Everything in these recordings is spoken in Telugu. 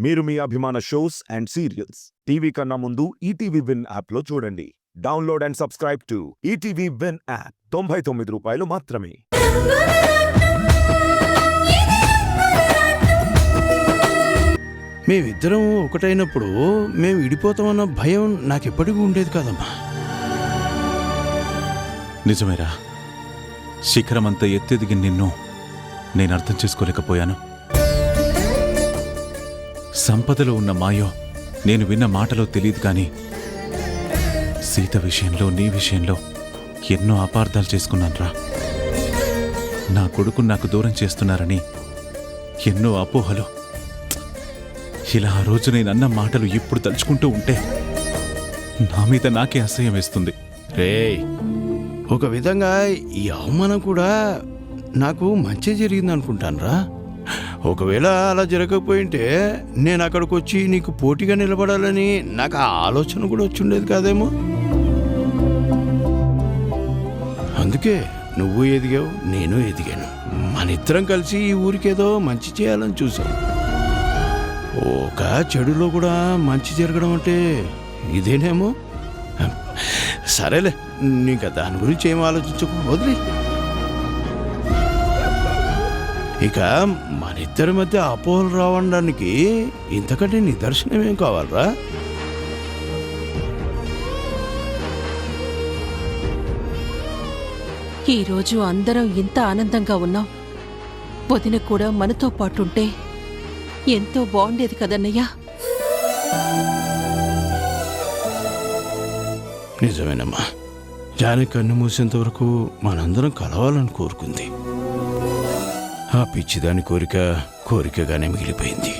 మీరు మీ అభిమాన షోస్ అండ్ సీరియల్స్ టీవీ కన్నా ముందు ఈటీవీ విన్ యాప్లో చూడండి. Download and subscribe to ETV win app. 99 రూపాయలు మాత్రమే. మేమిద్దరం ఒకటైనప్పుడు మేము విడిపోతామన్న భయం నాకెప్పటికీ ఉండేది కాదమ్మా. నిజమేరా, శిఖరమంత ఎత్తెదిగి నిన్ను నేను అర్థం చేసుకోలేకపోయాను. సంపదలో ఉన్న మాయో నేను విన్న మాటలో తెలియదు కానీ సీత విషయంలో నీ విషయంలో ఎన్నో అపార్థాలు చేసుకున్నానురా. నా కొడుకు నాకు దూరం చేస్తున్నారని ఎన్నో అపోహలు. ఇలా ఆ రోజు నేను అన్న మాటలు ఇప్పుడు తలుచుకుంటూ ఉంటే నా మీద నాకే అసహ్యం వేస్తుంది. రేయ్, ఒక విధంగా ఈ అవమానం కూడా నాకు మంచి జరిగింది అనుకుంటానురా. ఒకవేళ అలా జరగకపోయింటే నేను అక్కడికి వచ్చి నీకు పోటీగా నిలబడాలని నాకు ఆ ఆలోచన కూడా వచ్చి ఉండేది కాదేమో. అందుకే నువ్వు ఎదిగావు, నేను ఎదిగాను. మనిద్దరం కలిసి ఈ ఊరికేదో మంచి చేయాలని చూసాం. ఒక చెడులో కూడా మంచి జరగడం అంటే ఇదేనేమో. సరేలే, నీకు దాని గురించి ఏం ఆలోచించకు, వదిలే. ఇక మనిద్దరి మధ్య అపోహలు రావడానికి ఇంతకంటే నిదర్శనం ఏం కావాలరా? ఈరోజు అందరం ఇంత ఆనందంగా ఉన్నాం. వదిన కూడా మనతో పాటుంటే ఎంతో బాగుండేది కదన్నయ్యా. నిజమేనమ్మా, జానకి కన్ను మూసేంత వరకు మనందరం కలవాలని కోరుకుంది. ఆ పిచ్చిదాని కోరికగానే మిగిలిపోయింది.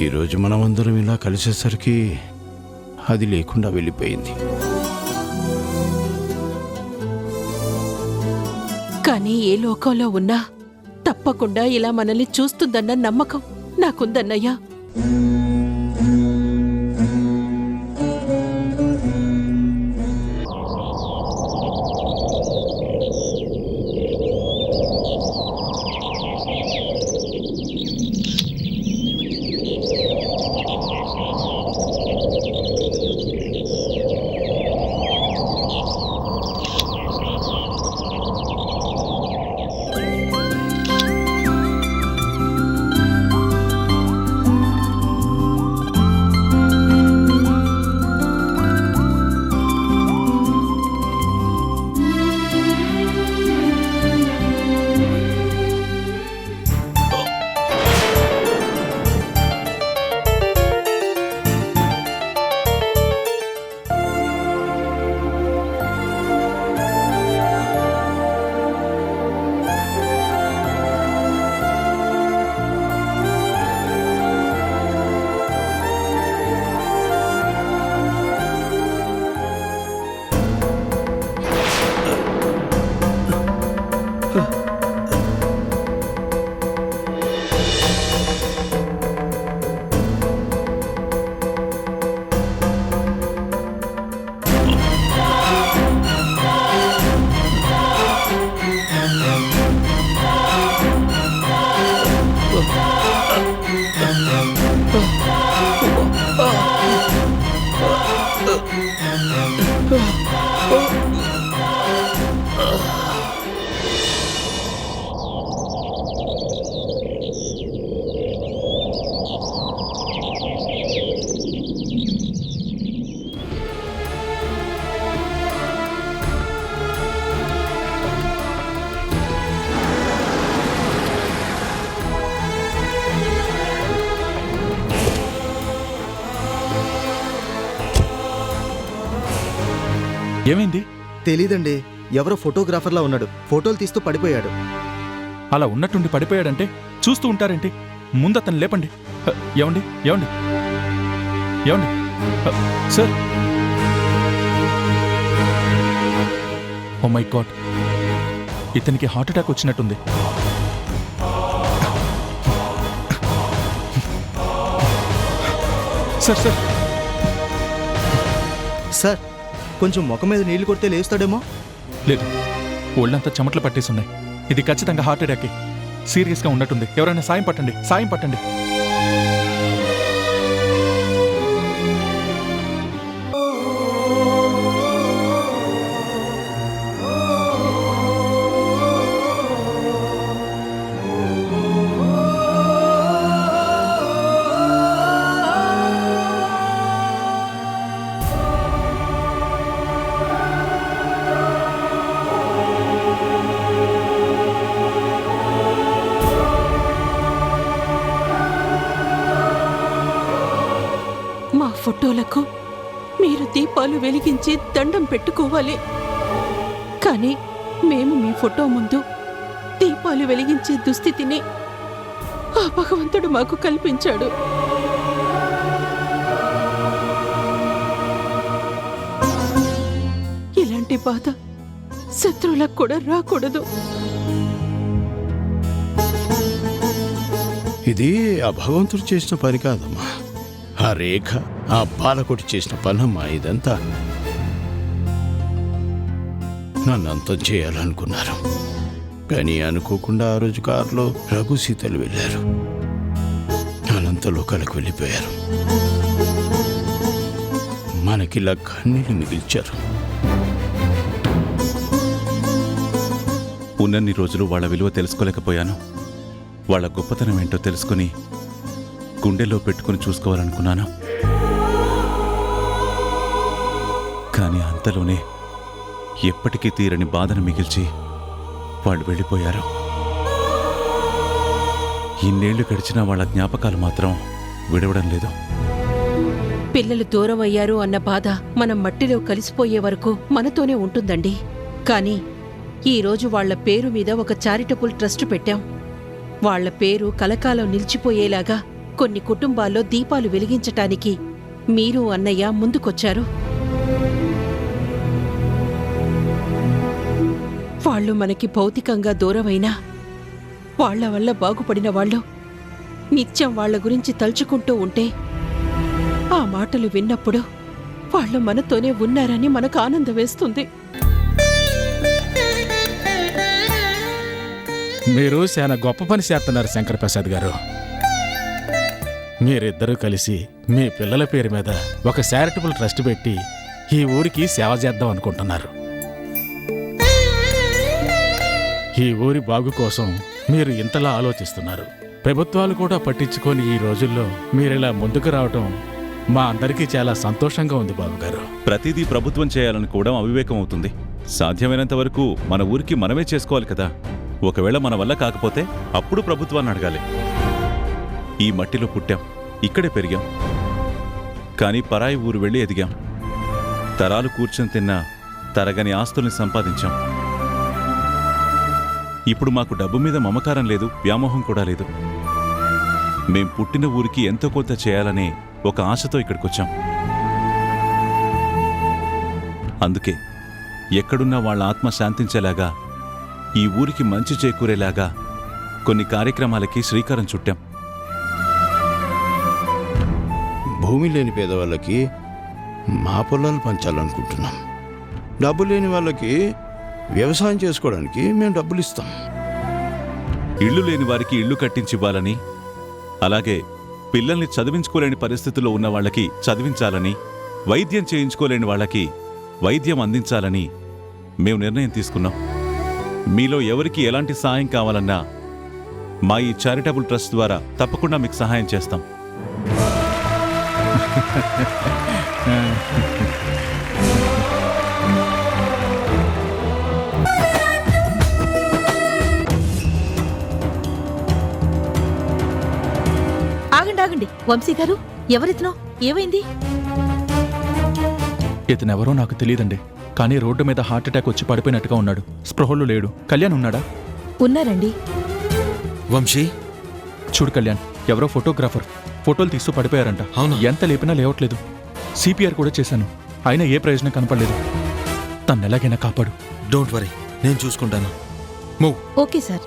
ఈరోజు మనమందరం ఇలా కలిసేసరికి అది లేకుండా వెళ్ళిపోయింది. కానీ ఏ లోకంలో ఉన్నా తప్పకుండా ఇలా మనల్ని చూస్తుందన్న నమ్మకం నాకుందన్నయ్యా. ఏమైంది? తెలీదండి, ఎవరో ఫోటోగ్రాఫర్లా ఉన్నాడు, ఫోటోలు తీస్తూ పడిపోయాడు. అలా ఉన్నట్టుండి పడిపోయాడంటే చూస్తూ ఉంటారేంటి? ముందు అతను లేపండి. ఏమండి ఏమండి ఏమండి సార్? ఓ మై గాడ్, ఇతనికి హార్ట్ అటాక్ వచ్చినట్టుంది. సార్ సార్ సార్, కొంచెం ముఖం మీద నీళ్లు కొడితే లేస్తాడేమో. లేదు, ఒళ్ళంతా చెమటలు పట్టేస్తున్నాయి. ఇది ఖచ్చితంగా హార్ట్ అటాకే. సీరియస్గా ఉన్నట్టుంది. ఎవరైనా సాయం పట్టండి, సాయం పట్టండి. ఫోటోలకు మీరు దీపాలు వెలిగించి దండం పెట్టుకోవాలి. కానీ మేము మీ ఫోటో ముందు దీపాలు వెలిగించే దుస్థితిని ఆ భగవంతుడు మాకు కల్పించాడు. ఇలాంటి బాధ శత్రువులకు కూడా రాకూడదు. ఇది ఆ భగవంతుడు చేసిన పని కాదమ్మా, ఆ రేఖ ఆ బాలకోటి చేసిన పనమ్మా. ఇదంతా నన్ను అంతం చేయాలనుకున్నారు, కానీ అనుకోకుండా ఆ రోజు కారులో రఘు సీతలు వెళ్ళారు, అనంతలోకాలకు వెళ్ళిపోయారు. మనకిలా కన్నీళ్ళు మిగిల్చారు. ఉన్నన్ని రోజులు వాళ్ళ విలువ తెలుసుకోలేకపోయాను. వాళ్ళ గొప్పతనం ఏంటో తెలుసుకుని గుండెల్లో పెట్టుకుని చూసుకోవాలనుకున్నాను. కానీ అంతలోనే ఎప్పటికీ తీరని బాధను మిగిల్చి వాళ్ళు వెళ్ళిపోయారు. ఇన్నేళ్లు గడిచినా వాళ్ళ జ్ఞాపకాలు మాత్రం విడవడం లేదు. పిల్లలు దూరం అయ్యారు అన్న బాధ మనం మట్టిలో కలిసిపోయే వరకు మనతోనే ఉంటుందండి. కానీ ఈరోజు వాళ్ల పేరు మీద ఒక చారిటబుల్ ట్రస్ట్ పెట్టాం. వాళ్ల పేరు కలకాలం నిలిచిపోయేలాగా కొన్ని కుటుంబాల్లో దీపాలు వెలిగించటానికి మీరు అన్నయ్య ముందుకొచ్చారు. వాళ్ళు మనకి భౌతికంగా దూరమైనా వాళ్ల వల్ల బాగుపడిన వాళ్ళు నిత్యం వాళ్ల గురించి తలుచుకుంటూ ఉంటే ఆ మాటలు విన్నప్పుడు వాళ్ళు మనతోనే ఉన్నారని మనకు ఆనందం వేస్తుంది. మీరు చాలా గొప్ప పని చేస్తున్నారు శంకర్ ప్రసాద్ గారు. మీరిద్దరూ కలిసి మీ పిల్లల పేరు మీద ఒక చారిటబుల్ ట్రస్ట్ పెట్టి ఈ ఊరికి సేవ చేద్దాం అనుకుంటున్నారు. ఈ ఊరి బాగు కోసం మీరు ఇంతలా ఆలోచిస్తున్నారు. ప్రభుత్వాలు కూడా పట్టించుకొని ఈ రోజుల్లో మీరిలా ముందుకు రావటం మా అందరికీ చాలా సంతోషంగా ఉంది బాబుగారు. ప్రతిదీ ప్రభుత్వం చేయాలనుకోవడం అవివేకం అవుతుంది. సాధ్యమైనంత వరకు మన ఊరికి మనమే చేసుకోవాలి కదా. ఒకవేళ మన వల్ల కాకపోతే అప్పుడు ప్రభుత్వాన్ని అడగాలి. ఈ మట్టిలో పుట్టాం, ఇక్కడే పెరిగాం, కానీ పరాయి ఊరు వెళ్ళి ఎదిగాం. తరాలు కూర్చొని తిన్నా తరగని ఆస్తుల్ని సంపాదించాం. ఇప్పుడు మాకు డబ్బు మీద మమకారం లేదు, వ్యామోహం కూడా లేదు. మేం పుట్టిన ఊరికి ఎంతో కొంత చేయాలనే ఒక ఆశతో ఇక్కడికొచ్చాం. అందుకే ఎక్కడున్నా వాళ్ళ ఆత్మ శాంతించేలాగా, ఈ ఊరికి మంచి చేకూరేలాగా కొన్ని కార్యక్రమాలకి శ్రీకారం చుట్టాం. భూమి లేని పేదవాళ్ళకి మా పొలాలు పంచాలనుకుంటున్నాం. డబ్బు లేని వాళ్ళకి వ్యవసాయం చేసుకోవడానికి మేము డబ్బులు ఇస్తాం. ఇళ్ళు లేని వారికి ఇళ్ళు కట్టించివ్వాలని, అలాగే పిల్లల్ని చదివించుకోలేని పరిస్థితుల్లో ఉన్న వాళ్ళకి చదివించాలని, వైద్యం చేయించుకోలేని వాళ్ళకి వైద్యం అందించాలని మేము నిర్ణయం తీసుకున్నాం. మీలో ఎవరికి ఎలాంటి సహాయం కావాలన్నా మా ఈ చారిటబుల్ ట్రస్ట్ ద్వారా తప్పకుండా మీకు సహాయం చేస్తాం. ఆగండి వంశీ గారు, ఎవరితనో ఏమైంది? ఇతనెవరో నాకు తెలియదండి, కానీ రోడ్డు మీద హార్ట్ అటాక్ వచ్చి పడిపోయినట్టుగా ఉన్నాడు. స్పృహలో లేడు. కళ్యాణ్ ఉన్నాడా? ఉన్నారండి. వంశీ, చూడు కళ్యాణ్, ఎవరో ఫోటోగ్రాఫర్ ఫోటోలు తీస్తూ పడిపోయారంట. అవునా? ఎంత లేపినా లేవట్లేదు. సిపిఆర్ కూడా చేశాను, అయినా ఏ ప్రయోజనం కనపడలేదు. తను ఎలాగైనా కాపాడు. డోంట్ వరీ, నేను చూసుకుంటాను. మూవ్. Okay sir.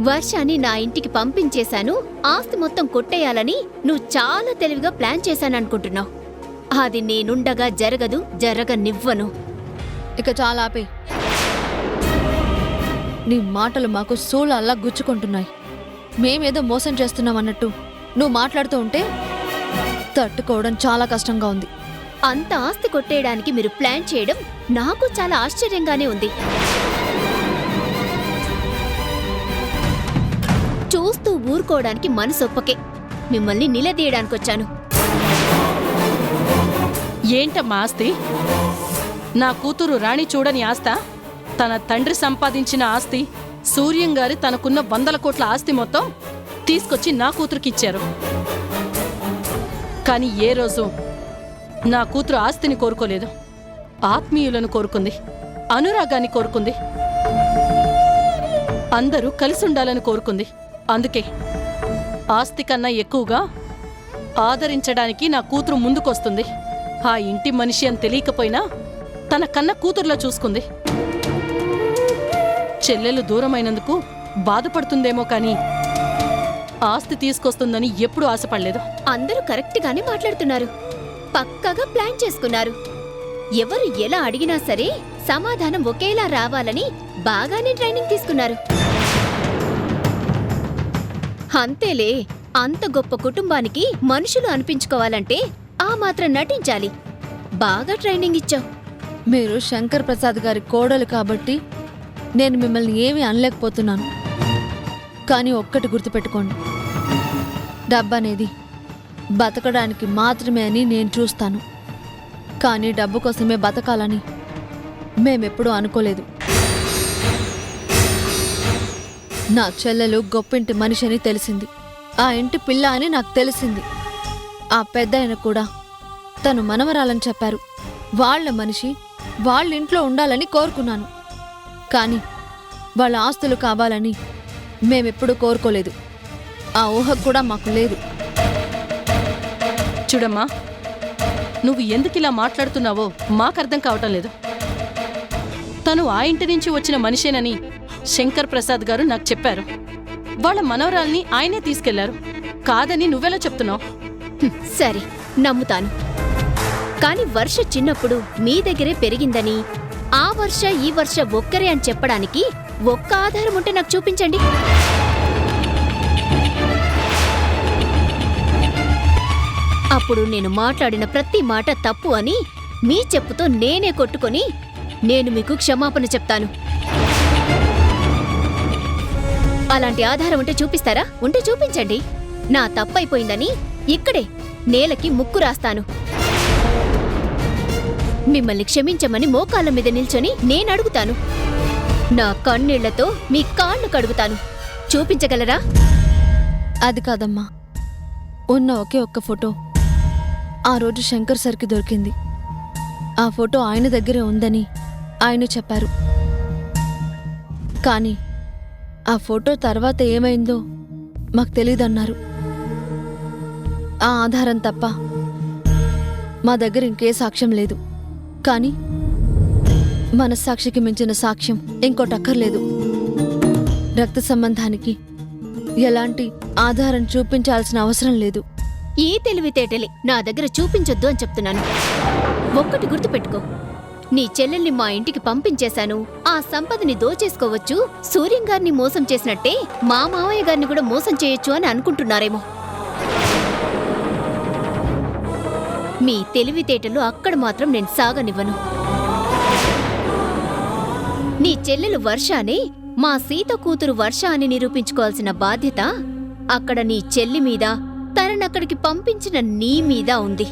వర్షాన్ని నా ఇంటికి పంపించేశాను, ఆస్తి మొత్తం కొట్టేయాలని నువ్వు చాలా తెలివిగా ప్లాన్ చేశాననుకుంటున్నావు. అది నేనుండగా జరగదు, జరగనివ్వను. ఇక చాలా ఆపే. నీ మాటలు మాకు సోళ్ళల్లా గుచ్చుకుంటున్నాయి. మేమేదో మోసం చేస్తున్నాం అన్నట్టు నువ్వు మాట్లాడుతూ ఉంటే తట్టుకోవడం చాలా కష్టంగా ఉంది. అంత ఆస్తి కొట్టేయడానికి మీరు ప్లాన్ చేయడం నాకు చాలా ఆశ్చర్యంగానే ఉంది. చూస్తూ ఊరుకో ఒప్పుకోవడానికి మనసొప్పకే మిమ్మల్ని నిలదీయడానికొచ్చాను. ఏంటమ్మా ఆస్తి? నా కూతురు రాణి చూడని ఆస్తా? తన తండ్రి సంపాదించిన ఆస్తి, సూర్యం గారి తనకున్న 100 కోట్ల ఆస్తి మొత్తం తీసుకొచ్చి నా కూతురుకిచ్చారు. కానీ ఏ రోజు నా కూతురు ఆస్తిని కోరుకోలేదు. ఆత్మీయులను కోరుకుంది, అనురాగాన్ని కోరుకుంది, అందరూ కలిసి ఉండాలని కోరుకుంది. అందుకే ఆస్తి కన్నా ఎక్కువగా ఆదరించడానికి నా కూతురు ముందుకొస్తుంది. ఆ ఇంటి మనిషి అని తెలియకపోయినా తన కన్న కూతురులో చూసుకుంది. చెల్లెలు దూరమైనందుకు బాధపడుతుందేమో కానీ ఆస్తి తీసుకొస్తుందని ఎప్పుడూ ఆశపడలేదు. అందరూ కరెక్ట్గానే మాట్లాడుతున్నారు. పక్కాగా ప్లాన్ చేసుకున్నారు. ఎవరు ఎలా అడిగినా సరే సమాధానం ఒకేలా రావాలని బాగానే ట్రైనింగ్ తీసుకున్నారు. అంతేలే, అంత గొప్ప కుటుంబానికి మనుషులు అనిపించుకోవాలంటే ఆ మాత్రం నటించాలి. బాగా ట్రైనింగ్ ఇచ్చావు. మీరు శంకర్ ప్రసాద్ గారి కోడలు కాబట్టి నేను మిమ్మల్ని ఏమీ అనలేకపోతున్నాను. కానీ ఒక్కటి గుర్తుపెట్టుకోండి, డబ్బనేది బతకడానికి మాత్రమే అని నేను చూస్తాను. కానీ డబ్బు కోసమే బతకాలని మేమెప్పుడూ అనుకోలేదు. నా చెల్లెలు గొప్పింటి మనిషి అని తెలిసింది, ఆ ఇంటి పిల్ల అని నాకు తెలిసింది. ఆ పెద్దాయన కూడా తను మనవరాలని చెప్పారు. వాళ్ళ మనిషి వాళ్ళ ఇంట్లో ఉండాలని కోరుకున్నాను. కానీ వాళ్ళ ఆస్తులు కావాలని మేమెప్పుడూ కోరుకోలేదు. ఆ ఊహ కూడా మాకు లేదు. చూడమ్మా, నువ్వు ఎందుకిలా మాట్లాడుతున్నావో మాకర్థం కావటం లేదు. తను ఆ ఇంటి నుంచి వచ్చిన మనిషేనని శంకర్ ప్రసాద్ గారు నాకు చెప్పారు. వాళ్ళ మనవరాల్ని ఆయనే తీసుకెళ్లారు. కాదని నువ్వెలా చెప్తున్నావు? సరే, నమ్ముతాను. కాని వర్ష చిన్నప్పుడు మీ దగ్గరే పెరిగిందని, ఆ వర్ష ఈ వర్ష ఒక్కరే అని చెప్పడానికి ఒక్క ఆధారం ఉంటే నాకు చూపించండి. అప్పుడు నేను మాట్లాడిన ప్రతి మాట తప్పు అని మీ చెప్పుతో నేనే కొట్టుకొని నేను మీకు క్షమాపణ చెప్తాను. అలాంటి ఆధారం ఉంటే చూపిస్తారా? ఉంటే చూపించండి. నా తప్పైపోయిందని ఇక్కడే నేలకి ముక్కు రాస్తాను. మిమ్మల్ని క్షమించమని మోకాళ్ళ మీద నిల్చొని నేనడుగుతాను. నా కన్నీళ్లతో మీ కాళ్ళు కడుగుతాను. చూపించగలరా? అది కాదమ్మా, ఉన్న ఒకే ఒక్క ఫోటో ఆ రోజు శంకర్ సార్కి దొరికింది. ఆ ఫోటో ఆయన దగ్గరే ఉందని ఆయన చెప్పారు. కానీ ఆ ఫోటో తర్వాత ఏమైందో మాకు తెలీదన్నారు. ఆ ఆధారం తప్ప మా దగ్గర ఇంకే సాక్ష్యం లేదు. కానీ మనస్సాక్షికి మించిన సాక్ష్యం ఇంకోటి అక్కర్లేదు. రక్త సంబంధానికి ఎలాంటి ఆధారం చూపించాల్సిన అవసరం లేదు. ఈ తెలివితేటలే నా దగ్గర చూపించొద్దు అని చెప్తున్నాను. ఒక్కటి గుర్తుపెట్టుకో, నీ చెల్లెల్ని మా ఇంటికి పంపించేశాను, ఆ సంపదని దోచేసుకోవచ్చు, సూర్యం గారిని మోసం చేసినట్టే మా మావయ్య గారిని కూడా మోసం చేయొచ్చు అని అనుకుంటున్నారేమో. మీ తెలివితేటలు అక్కడ మాత్రం నేను సాగనివ్వను. నీ చెల్లెలు వర్ష అని, మా సీత కూతురు వర్ష అని నిరూపించుకోవాల్సిన బాధ్యత అక్కడ నీ చెల్లి మీద, తననక్కడికి పంపించిన నీ మీద ఉంది.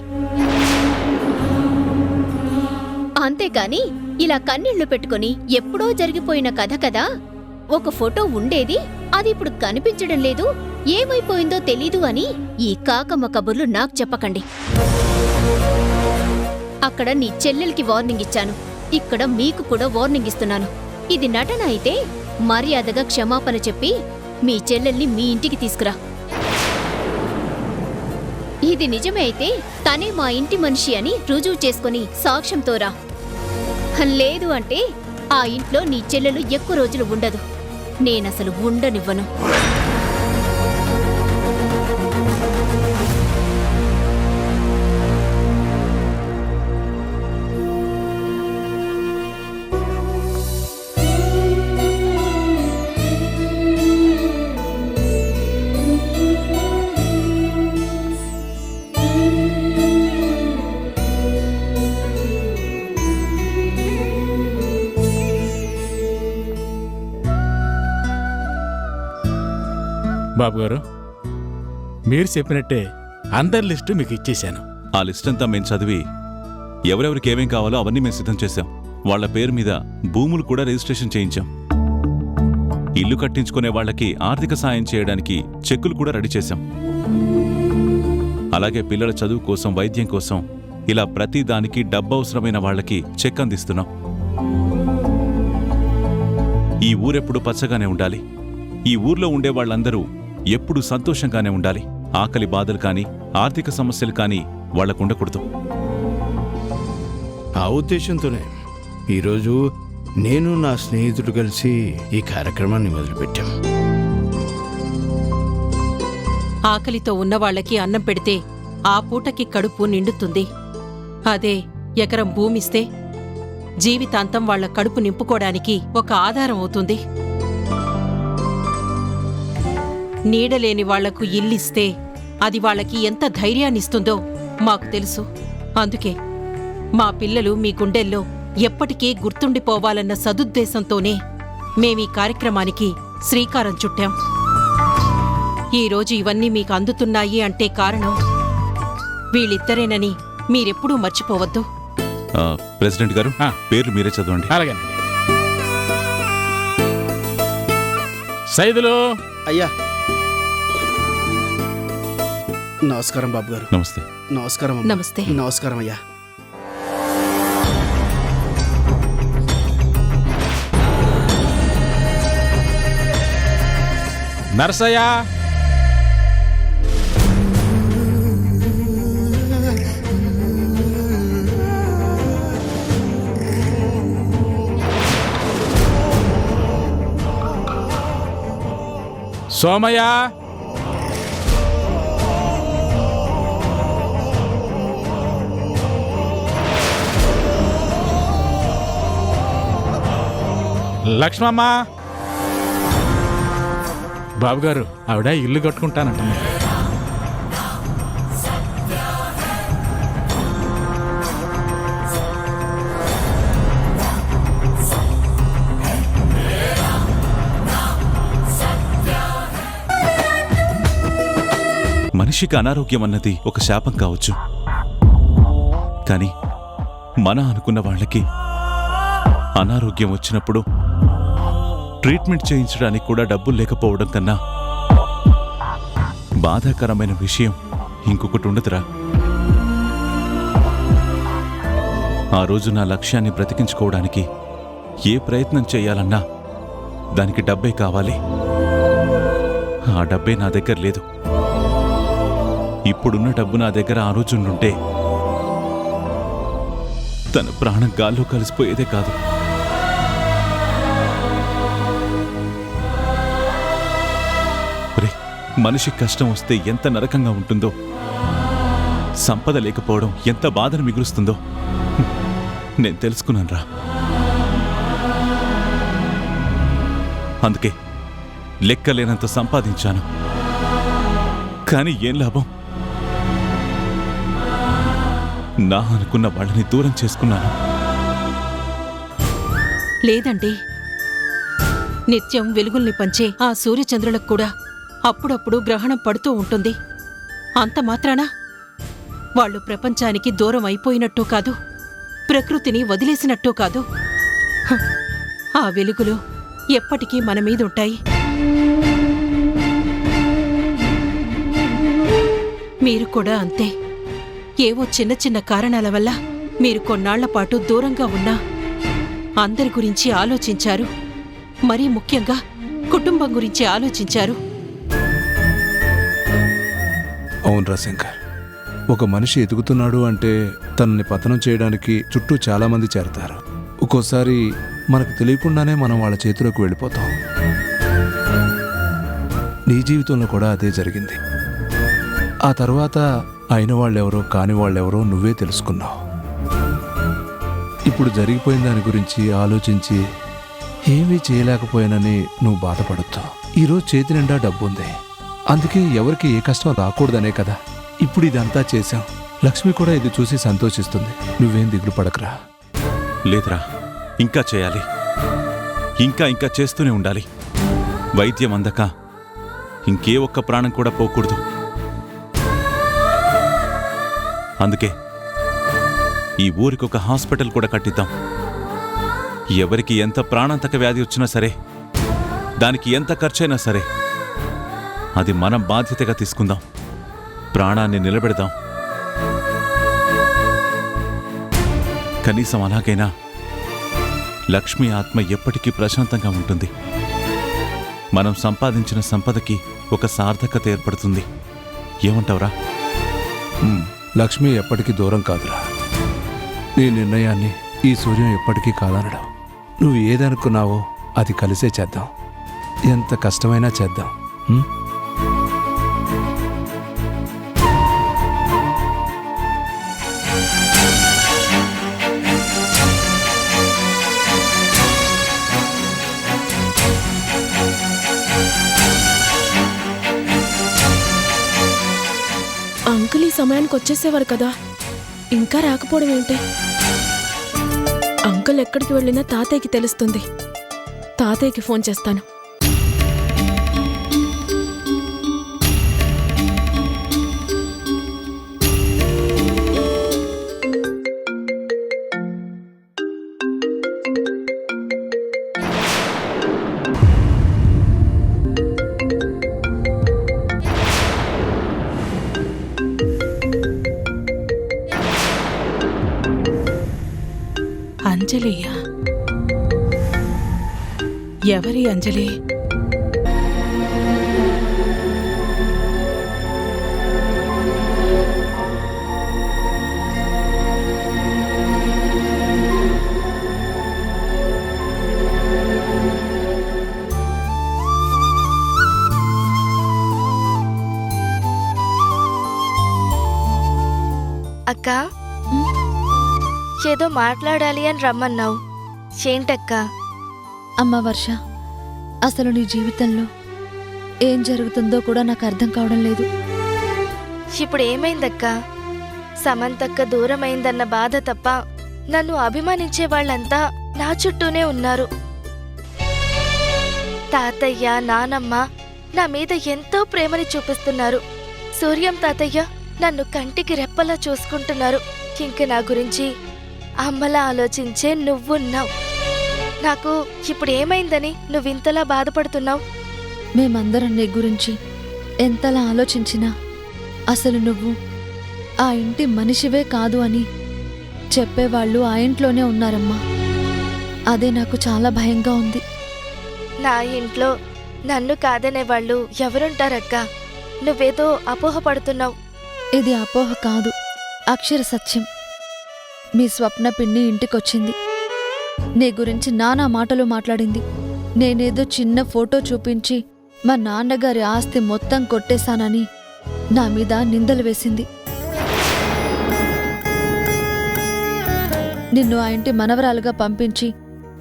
అంతేకాని ఇలా కన్నీళ్లు పెట్టుకుని ఎప్పుడో జరిగిపోయిన కథ కదా, ఒక ఫోటో ఉండేది, అది ఇప్పుడు కనిపించడం లేదు, ఏమైపోయిందో తెలీదు అని ఈ కాకమ్మ కబుర్లు నాకు చెప్పకండి. అక్కడ నీ చెల్లెలికి వార్నింగ్ ఇచ్చాను, ఇక్కడ మీకు కూడా వార్నింగ్ ఇస్తున్నాను. ఇది నటన అయితే మర్యాదగా క్షమాపణ చెప్పి మీ చెల్లెల్ని మీ ఇంటికి తీసుకురా. ఇది నిజమే అయితే తనే మా ఇంటి మనిషి అని రుజువు చేసుకుని సాక్ష్యంతో రా. లేదు అంటే ఆ ఇంట్లో నీ చెల్లెలు ఎక్కువ రోజులు ఉండదు. నేనసలు ఉండనివ్వను. బాబు గారు, మీరు చెప్పినట్టే అందరి లిస్టు మీకు ఇచ్చేశాను. ఆ లిస్ట్ అంతా మేము చదివి ఎవరెవరికి ఏమేం కావాలో అవన్నీ మేము సిద్ధం చేశాం. వాళ్ళ పేరు మీద భూములు కూడా రిజిస్ట్రేషన్ చేయించాం. ఇల్లు కట్టించుకునే వాళ్ళకి ఆర్థిక సాయం చేయడానికి చెక్కులు కూడా రెడీ చేశాం. అలాగే పిల్లల చదువు కోసం, వైద్యం కోసం ఇలా ప్రతి దానికి డబ్బు అవసరమైన వాళ్ళకి చెక్ అందిస్తున్నాం. ఈ ఊరెప్పుడు పచ్చగానే ఉండాలి. ఈ ఊర్లో ఉండే వాళ్ళందరూ ఎప్పుడూ సంతోషంగానే ఉండాలి. ఆకలి బాధలు కానీ, ఆర్థిక సమస్యలు కానీ వాళ్లకుండకూడదు. ఆ ఉద్దేశంతోనే ఈరోజు నేను నా స్నేహితుడు కలిసి ఈ కార్యక్రమాన్ని మొదలుపెట్టాం. ఆకలితో ఉన్నవాళ్లకి అన్నం పెడితే ఆ పూటకి కడుపు నిండుతుంది. అదే ఎకరం భూమిస్తే జీవితాంతం వాళ్ల కడుపు నింపుకోవడానికి ఒక ఆధారం అవుతుంది. నీడలేని వాళ్లకు ఇల్లిస్తే అది వాళ్ళకి ఎంత ధైర్యాన్నిస్తుందో మాకు తెలుసు. అందుకే మా పిల్లలు మీ గుండెల్లో ఎప్పటికీ గుర్తుండిపోవాలన్న సదుద్దేశంతోనే మేమీ కార్యక్రమానికి శ్రీకారం చుట్టాం. ఈరోజు ఇవన్నీ మీకు అందుతున్నాయి అంటే కారణం వీళ్ళిద్దరేనని మీరెప్పుడూ మర్చిపోవద్దు. ప్రెసిడెంట్ గారు, పేర్లు మీరే చదవండి. అలాగే సైదులు. అయ్యా, నమస్కారం బాబు గారు. నమస్తే. నమస్కారం. నమస్తే. నమస్కారం అయ్యా. నరసయ్య, సోమయ్య, లక్ష్మమ్మ. బాబుగారు, ఆవిడ ఇల్లు కట్టుకుంటానంటున్నా. మనిషికి అనారోగ్యం అన్నది ఒక శాపం కావచ్చు, కానీ మన అనుకున్న వాళ్ళకి అనారోగ్యం వచ్చినప్పుడు ట్రీట్మెంట్ చేయించడానికి కూడా డబ్బులు లేకపోవడం కన్నా బాధాకరమైన విషయం ఇంకొకటి ఉండదురా. ఆ రోజు నా లక్ష్యాన్ని బ్రతికించుకోవడానికి ఏ ప్రయత్నం చేయాలన్నా దానికి డబ్బే కావాలి. ఆ డబ్బే నా దగ్గర లేదు. ఇప్పుడున్న డబ్బు నా దగ్గర ఆ రోజుండుంటే తన ప్రాణం గాల్లో కలిసిపోయేదే కాదు. మనిషి కష్టం వస్తే ఎంత నరకంగా ఉంటుందో, సంపద లేకపోవడం ఎంత బాధను మిగులుస్తుందో నేను తెలుసుకున్నానురా. అందుకే లెక్కలేనంత సంపాదించాను, కానీ ఏం లాభం? నా అనుకున్న వాళ్ళని దూరం చేసుకున్నాను. లేదండి, నిత్యం వెలుగుల్ని పంచే ఆ సూర్యచంద్రులకు కూడా అప్పుడప్పుడు గ్రహణం పడుతూ ఉంటుంది. అంత మాత్రాన వాళ్ళు ప్రపంచానికి దూరం అయిపోయినట్టు కాదు, ప్రకృతిని వదిలేసినట్టు కాదు. ఆ వెలుగులు ఎప్పటికీ మన మీదుంటాయి. మీరు కూడా అంతే. ఏవో చిన్న చిన్న కారణాల వల్ల మీరు కొన్నాళ్ల పాటు దూరంగా ఉన్నా అందరి గురించి ఆలోచించారు. మరీ ముఖ్యంగా కుటుంబం గురించి ఆలోచించారు. అవునరా శంకర్, ఒక మనిషి ఎదుగుతున్నాడు అంటే తనని పతనం చేయడానికి చుట్టూ చాలామంది చేరతారు. ఒక్కోసారి మనకు తెలియకుండానే మనం వాళ్ళ చేతిలోకి వెళ్ళిపోతాం. నీ జీవితంలో కూడా అదే జరిగింది. ఆ తర్వాత అయిన వాళ్ళెవరో కాని వాళ్ళెవరో నువ్వే తెలుసుకున్నావు. ఇప్పుడు జరిగిపోయిన దాని గురించి ఆలోచించి ఏమీ చేయలేకపోయానని నువ్వు బాధపడుతావు. ఈరోజు చేతి నిండా డబ్బుంది, అందుకే ఎవరికి ఏ కష్టం రాకూడదనే కదా ఇప్పుడు ఇదంతా చేశాం. లక్ష్మి కూడా ఇది చూసి సంతోషిస్తుంది. నువ్వేం దిగులు పడకరా. లేదురా, ఇంకా చేయాలి. ఇంకా ఇంకా చేస్తూనే ఉండాలి. వైద్యం అందక ఇంకే ఒక్క ప్రాణం కూడా పోకూడదు. అందుకే ఈ ఊరికి ఒక హాస్పిటల్ కూడా కట్టిద్దాం. ఎవరికి ఎంత ప్రాణాంతక వ్యాధి వచ్చినా సరే, దానికి ఎంత ఖర్చైనా సరే, అది మనం బాధ్యతగా తీసుకుందాం. ప్రాణాన్ని నిలబెడదాం. కనీసం అలాగైనా లక్ష్మి ఆత్మ ఎప్పటికీ ప్రశాంతంగా ఉంటుంది. మనం సంపాదించిన సంపదకి ఒక సార్థకత ఏర్పడుతుంది. ఏమంటావురా? లక్ష్మి ఎప్పటికీ దూరం కాదురా. నీ నిర్ణయాన్ని ఈ సూర్యం ఎప్పటికీ కాదనడం. నువ్వు ఏదనుకున్నావో అది కలిసే చేద్దాం. ఎంత కష్టమైనా చేద్దాం. అంకుల్ ఈ సమయానికి వచ్చేసేవారు కదా, ఇంకా రాకపోవడం ఏంటి? అంకుల్ ఎక్కడికి వెళ్ళినా తాతయ్యకి తెలుస్తుంది. తాతయ్యకి ఫోన్ చేస్తాను. అంజలియా? ఎవరి అంజలి? అక్క, ఏదో మాట్లాడాలి అని రమ్మన్నావు. ఏంటక్క? అమ్మ వర్ష, అసలు నీ జీవితంలో ఏం జరుగుతుందో కూడా నాకు అర్థం కావడం లేదు. ఇప్పుడు ఏమైందక్క? సమంతక్క దూరమైందన్న బాధ తప్ప నన్ను అభిమానించే వాళ్ళంతా నా చుట్టూనే ఉన్నారు. తాతయ్య, నానమ్మ నా మీద ఎంతో ప్రేమని చూపిస్తున్నారు. సూర్యం తాతయ్య నన్ను కంటికి రెప్పలా చూసుకుంటున్నారు. ఇంక నా గురించి అమ్మలా ఆలోచించే నువ్వున్నావు. నాకు ఇప్పుడు ఏమైందని నువ్వింతలా బాధపడుతున్నావు? మేమందరం నీ గురించి ఎంతలా ఆలోచించినా అసలు నువ్వు ఆ ఇంటి మనిషివే కాదు అని చెప్పేవాళ్ళు ఆ ఇంట్లోనే ఉన్నారమ్మా. అదే నాకు చాలా భయంగా ఉంది. నా ఇంట్లో నన్ను కాదనేవాళ్ళు ఎవరుంటారక్క? నువ్వేదో అపోహపడుతున్నావు. ఇది అపోహ కాదు, అక్షర సత్యం. మీ స్వప్న పిన్ని ఇంటికొచ్చింది. నీ గురించి నానా మాటలు మాట్లాడింది. నేనేదో చిన్న ఫోటో చూపించి మా నాన్నగారి ఆస్తి మొత్తం కొట్టేశానని నా మీద నిందలు వేసింది. నిన్ను ఆ ఇంటి మనవరాలుగా పంపించి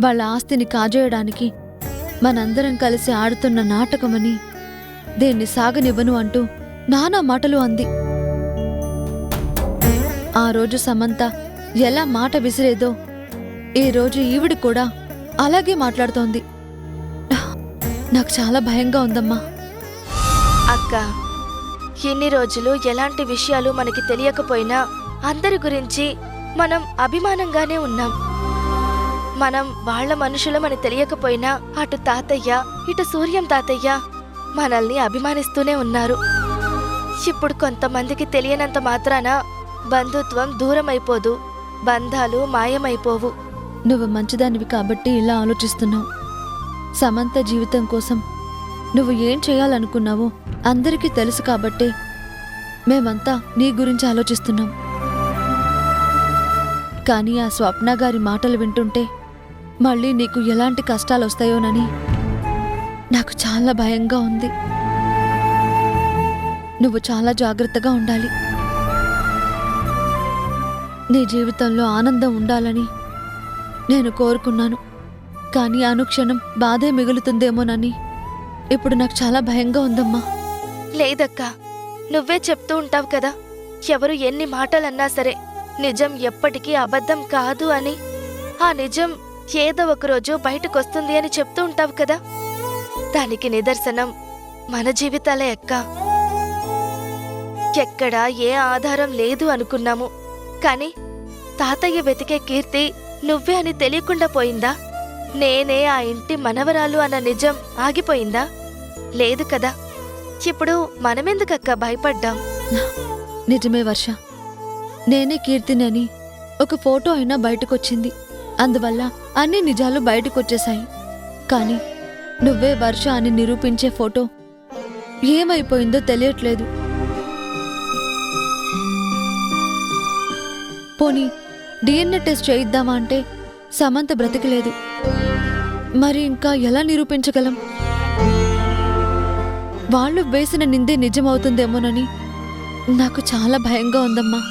వాళ్ళ ఆస్తిని కాజేయడానికి మనందరం కలిసి ఆడుతున్న నాటకమని, దీన్ని సాగనివ్వను అంటూ నానా మాటలు అంది. ఆ రోజు సమంత ఎలా మాట విసిరేదో ఈరోజు ఈవిడి కూడా అలాగే మాట్లాడుతోంది. నాకు చాలా భయంగా ఉందమ్మా. అక్క, ఇన్ని రోజులు ఎలాంటి విషయాలు మనకి తెలియకపోయినా అందరి గురించి మనం అభిమానంగానే ఉన్నాం. మనం వాళ్ళ మనుషులమని తెలియకపోయినా అటు తాతయ్య, ఇటు సూర్యం తాతయ్య మనల్ని అభిమానిస్తూనే ఉన్నారు. ఇప్పుడు కొంతమందికి తెలియనంత మాత్రాన బంధుత్వం దూరమైపోదు, బంధాలు మాయమైపోవు. నువ్వు మంచిదానివి కాబట్టి ఇలా ఆలోచిస్తున్నావు. సమంత జీవితం కోసం నువ్వు ఏం చేయాలనుకున్నావో అందరికీ తెలుసు కాబట్టే మేమంతా నీ గురించి ఆలోచిస్తున్నాం. కానీ ఆ స్వప్న గారి మాటలు వింటుంటే మళ్ళీ నీకు ఎలాంటి కష్టాలొస్తాయోనని నాకు చాలా భయంగా ఉంది. నువ్వు చాలా జాగ్రత్తగా ఉండాలి. నీ జీవితంలో ఆనందం ఉండాలని నేను కోరుకున్నాను. కానీ అనుక్షణం బాధే మిగులుతుందేమోనని ఇప్పుడు నాకు చాలా భయంగా ఉందమ్మా. లేదక్క, నువ్వే చెప్తూ ఉంటావు కదా, ఎవరు ఎన్ని మాటలన్నా సరే నిజం ఎప్పటికీ అబద్ధం కాదు అని. ఆ నిజం ఏదో ఒకరోజు బయటకొస్తుంది అని చెప్తూ ఉంటావు కదా. దానికి నిదర్శనం మన జీవితాలే అక్క. ఎక్కడా ఏ ఆధారం లేదు అనుకున్నాము. కాని తాతయ్య వెతికే కీర్తి నువ్వే అని తెలియకుండా పోయిందా? నేనే ఆ ఇంటి మనవరాలు అన్న నిజం ఆగిపోయిందా? లేదు కదా. ఇప్పుడు మనమెందుకక్క భయపడ్డాం? నిజమే వర్ష, నేనే కీర్తినని ఒక ఫోటో అయినా బయటకొచ్చింది. అందువల్ల అన్ని నిజాలు బయటకొచ్చేశాయి. కానీ నువ్వే వర్ష అని నిరూపించే ఫోటో ఏమైపోయిందో తెలియట్లేదు. పోనీ డిఎన్ఏ టెస్ట్ చేయిద్దామా అంటే సమంత బ్రతికలేదు. మరి ఇంకా ఎలా నిరూపించగలం? వాళ్ళు వేసిన నిందే నిజమవుతుందేమోనని నాకు చాలా భయంగా ఉందమ్మా.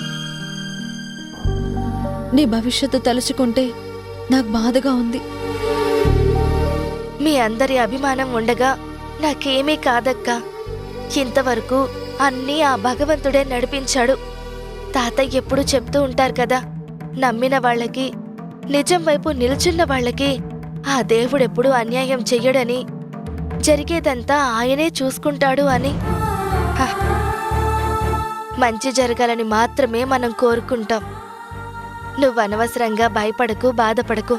నీ భవిష్యత్తు తలుచుకుంటే నాకు బాధగా ఉంది. మీ అందరి అభిమానం ఉండగా నాకేమీ కాదక్కా. ఇంతవరకు అన్నీ ఆ భగవంతుడే నడిపించాడు. తాతయ్య ఎప్పుడు చెప్తూ ఉంటారు కదా, నమ్మిన వాళ్ళకి, నిజం వైపు నిల్చున్న వాళ్ళకి ఆ దేవుడెప్పుడు అన్యాయం చెయ్యడని, జరిగేదంతా ఆయనే చూసుకుంటాడు అని. మంచి జరగాలని మాత్రమే మనం కోరుకుంటాం. నువ్వు అనవసరంగా భయపడకు, బాధపడకు.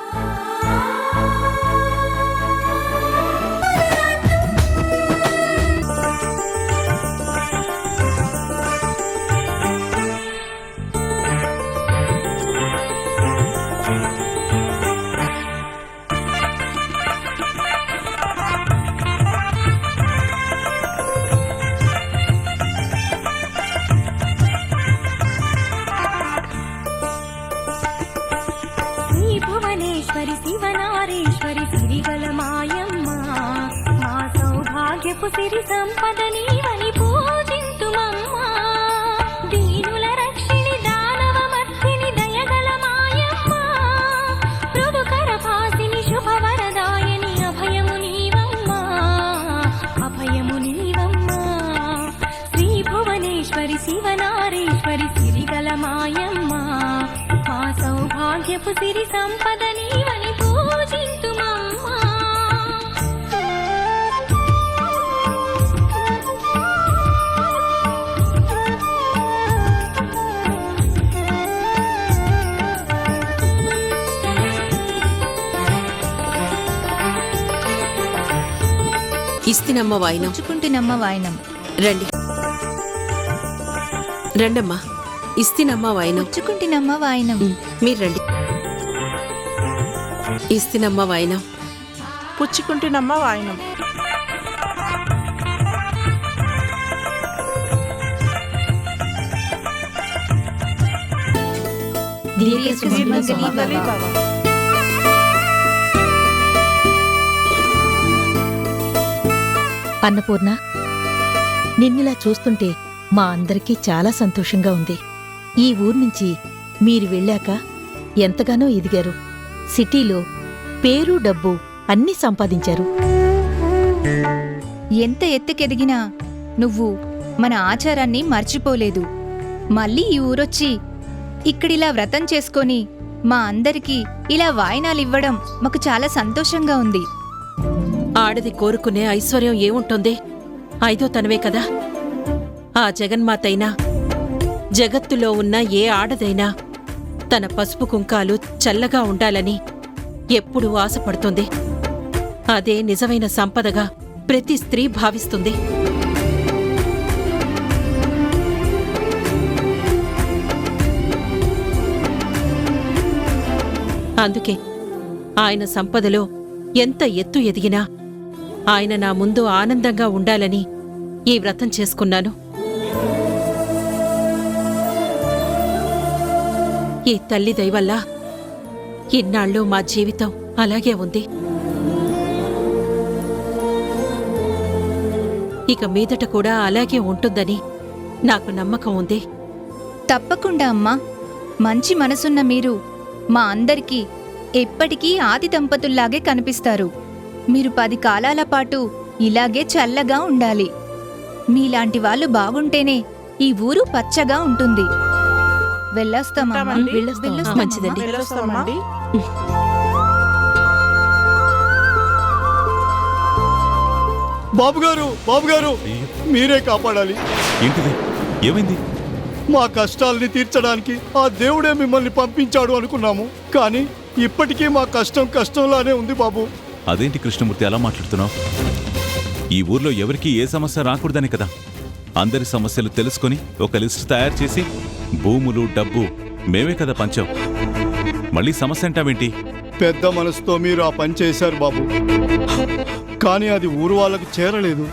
భువనేశ్వరి శివనారేశ్వరి సిరిగల మాయమ్మ, మా సౌభాగ్యపు సిరి సంపద నీవని పూజింతుమమ్మా. దీనుల రక్షిణి దానవ మర్దిని దయగల మాయమ్మ, మృదుకర భాసిని శుభవరదాయని అభయము నీవమ్మా, అభయము నీవమ్మా. శ్రీ భువనేశ్వరి శివనారేశ్వరి సిరిగల మాయమ్మ, మా సౌభాగ్యపు సిరి సంపద నీవని పూజింతుమమ్మా. ఇస్తినమ్మ వాయినం. పుచ్చుకుంటున్నమ్మ వాయనం. రండి రండమ్మా. ఇస్తినమ్మ వాయినం. పుచ్చుకుంటున్నమ్మ వాయనం. మీరు రండి. ఇస్తినమ్మ వాయినం. పుచ్చుకుంటున్నమ్మ వాయనం. అన్నపూర్ణ, నిన్నిలా చూస్తుంటే మా అందరికీ చాలా సంతోషంగా ఉంది. ఈ ఊరు నుంచి మీరు వెళ్ళాక ఎంతగానో ఎదిగారు. సిటీలో పేరు డబ్బు అన్నీ సంపాదించారు. ఎంత ఎత్తుకెదిగినా నువ్వు మన ఆచారాన్ని మర్చిపోలేదు. మళ్ళీ ఈ ఊరొచ్చి ఇక్కడిలా వ్రతం చేసుకొని మా అందరికీ ఇలా వాయినాలివ్వడం మాకు చాలా సంతోషంగా ఉంది. ఆడది కోరుకునే ఐశ్వర్యం ఏముంటుంది? 5వ తనవే కదా. ఆ జగన్మాతైనా, జగత్తులో ఉన్న ఏ ఆడదైనా తన పసుపు కుంకాలు చల్లగా ఉండాలని ఎప్పుడూ ఆశపడుతుంది. అదే నిజమైన సంపదగా ప్రతి స్త్రీ భావిస్తుంది. అందుకే ఆయన సంపదలో ఎంత ఎత్తు ఎదిగినా ఆయన నా ముందు ఆనందంగా ఉండాలని ఈ వ్రతం చేసుకున్నాను. ఈ తల్లి దయవల్ల ఇన్నాళ్ళు మా జీవితం అలాగే ఉంది. ఇక మీదట కూడా అలాగే ఉంటుందని నాకు నమ్మకం ఉంది. తప్పకుండా అమ్మా. మంచి మనసున్న మీరు మా అందరికీ ఎప్పటికీ ఆది దంపతుల్లాగే కనిపిస్తారు. మీరు 10 కాలాల పాటు ఇలాగే చల్లగా ఉండాలి. మీలాంటి వాళ్ళు బాగుంటేనే ఈ ఊరు పచ్చగా ఉంటుంది. వెళ్ళొస్తామమ్మా. మంచిదండి. బాబుగారు, బాబుగారు, మీరే కాపాడాలి. ఏంటిది? ఏమైంది? మా కష్టాల్ని తీర్చడానికి ఆ దేవుడే మిమ్మల్ని పంపించాడు అనుకున్నాము, కానీ ఇప్పటికీ మా కష్టం కష్టంలానే ఉంది బాబు. అదేంటి కృష్ణమూర్తి అలా మాట్లాడుతున్నావు? ఈ ఊర్లో ఎవరికీ ఏ సమస్య రాకూడదని కదా అందరి సమస్యలు తెలుసుకొని ఒక లిస్ట్ తయారు చేసి భూములు డబ్బు మేమే కదా పంచాం. మళ్ళీ సమస్య అంటావేంటి? పెద్ద మనసుతో మీరు ఆ పని చేశారు బాబు, కానీ అది ఊరు వాళ్ళకు చేరలేదు,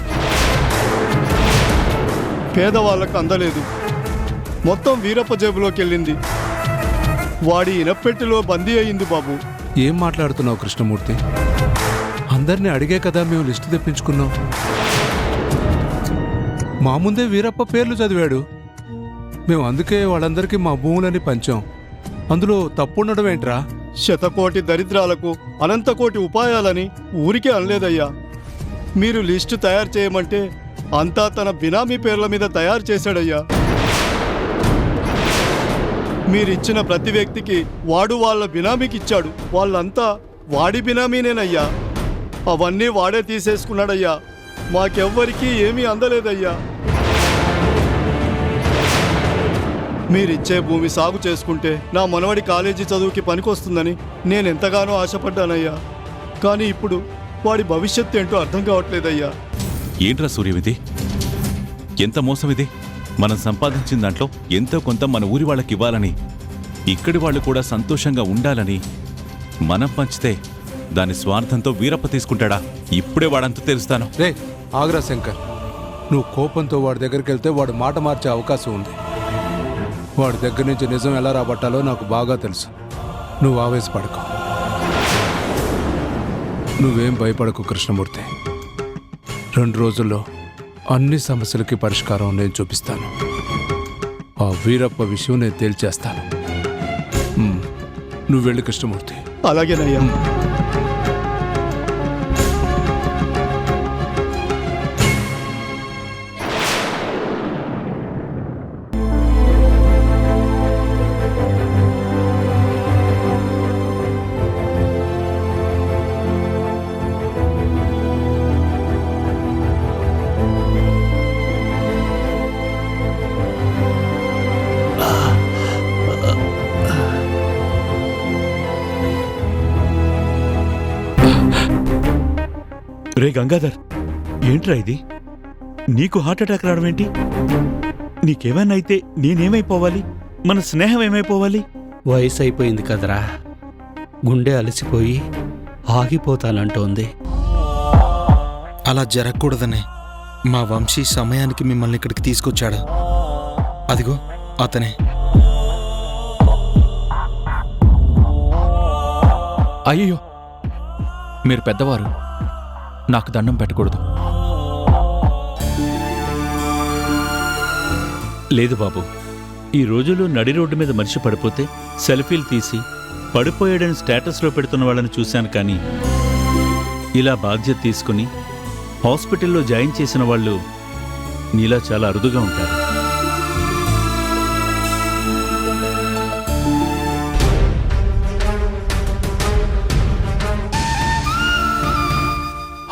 పేదవాళ్ళకు అందలేదు. మొత్తం వీరప్ప జేబులోకి వెళ్ళింది. వాడి ఇనపెట్టెలో బందీ అయింది బాబు. ఏం మాట్లాడుతున్నావు కృష్ణమూర్తి? అందరినీ అడిగే కదా మేము లిస్టు తెప్పించుకున్నాం. మా ముందే వీరప్ప పేర్లు చదివాడు. మేము అందుకే వాళ్ళందరికీ మా భూములని పంచాం. అందులో తప్పుండడం ఏంట్రా? శతకోటి దరిద్రాలకు అనంతకోటి ఉపాయాలని ఊరికే అనలేదయ్యా. మీరు లిస్టు తయారు చేయమంటే అంతా తన బినామీ పేర్ల మీద తయారు చేశాడయ్యా. మీరిచ్చిన ప్రతి వ్యక్తికి వాడు వాళ్ళ బినామీకి ఇచ్చాడు. వాళ్ళంతా వాడి బినామీనేనయ్యా. అవన్నీ వాడే తీసేసుకున్నాడయ్యా. మాకెవ్వరికీ ఏమీ అందలేదయ్యా. మీరిచ్చే భూమి సాగు చేసుకుంటే నా మనవడి కాలేజీ చదువుకి పనికొస్తుందని నేనెంతగానో ఆశపడ్డానయ్యా. కానీ ఇప్పుడు వాడి భవిష్యత్తు ఏంటో అర్థం కావట్లేదయ్యా. ఏంట్రా సూర్యవిధి, ఎంత మోసం ఇది! మనం సంపాదించిన దాంట్లో ఎంతో కొంత మన ఊరి వాళ్ళకి ఇవ్వాలని, ఇక్కడి వాళ్ళు కూడా సంతోషంగా ఉండాలని మనం పంచితే దాని స్వార్థంతో వీరప్ప తీసుకుంటాడా? ఇప్పుడే వాడంతా తెలుస్తాను. రే ఆగ్రా శంకర్, నువ్వు కోపంతో వాడి దగ్గరికి వెళ్తే వాడు మాట మార్చే అవకాశం ఉంది. వాడి దగ్గర నుంచి నిజం ఎలా రాబట్టాలో నాకు బాగా తెలుసు. నువ్వు ఆవేశపడకు, నువ్వేం భయపడకు కృష్ణమూర్తి. 2 రోజుల్లో అన్ని సమస్యలకి పరిష్కారం నేను చూపిస్తాను. ఆ వీరప్ప విషయం నేను తేల్చేస్తాను. నువ్వు వెళ్ళి కృష్ణమూర్తి. అలాగేనయ్యా. రే గంగాధర్, ఏంట్రా ఇది? నీకు హార్ట్ అటాక్ రావడం ఏంటి? నీకేమైనా అయితే నేనేమైపోవాలి? మన స్నేహం ఏమైపోవాలి? వయసు అయిపోయింది కదరా, గుండె అలసిపోయి ఆగిపోతానంటోంది. అలా జరగకూడదనే మా వంశీ సమయానికి మిమ్మల్ని ఇక్కడికి తీసుకొచ్చాడు. అదిగో అతనే. అయ్యో, మీరు పెద్దవారు, నాకు దండం పెట్టకూడదు. లేదు బాబు, ఈ రోజుల్లో నడి రోడ్డు మీద మనిషి పడిపోతే సెల్ఫీలు తీసి పడిపోయాడని స్టేటస్లో పెడుతున్న వాళ్ళని చూశాను, కానీ ఇలా బాధ్యత తీసుకుని హాస్పిటల్లో జాయిన్ చేసిన వాళ్ళు నీలా చాలా అరుదుగా ఉంటారు.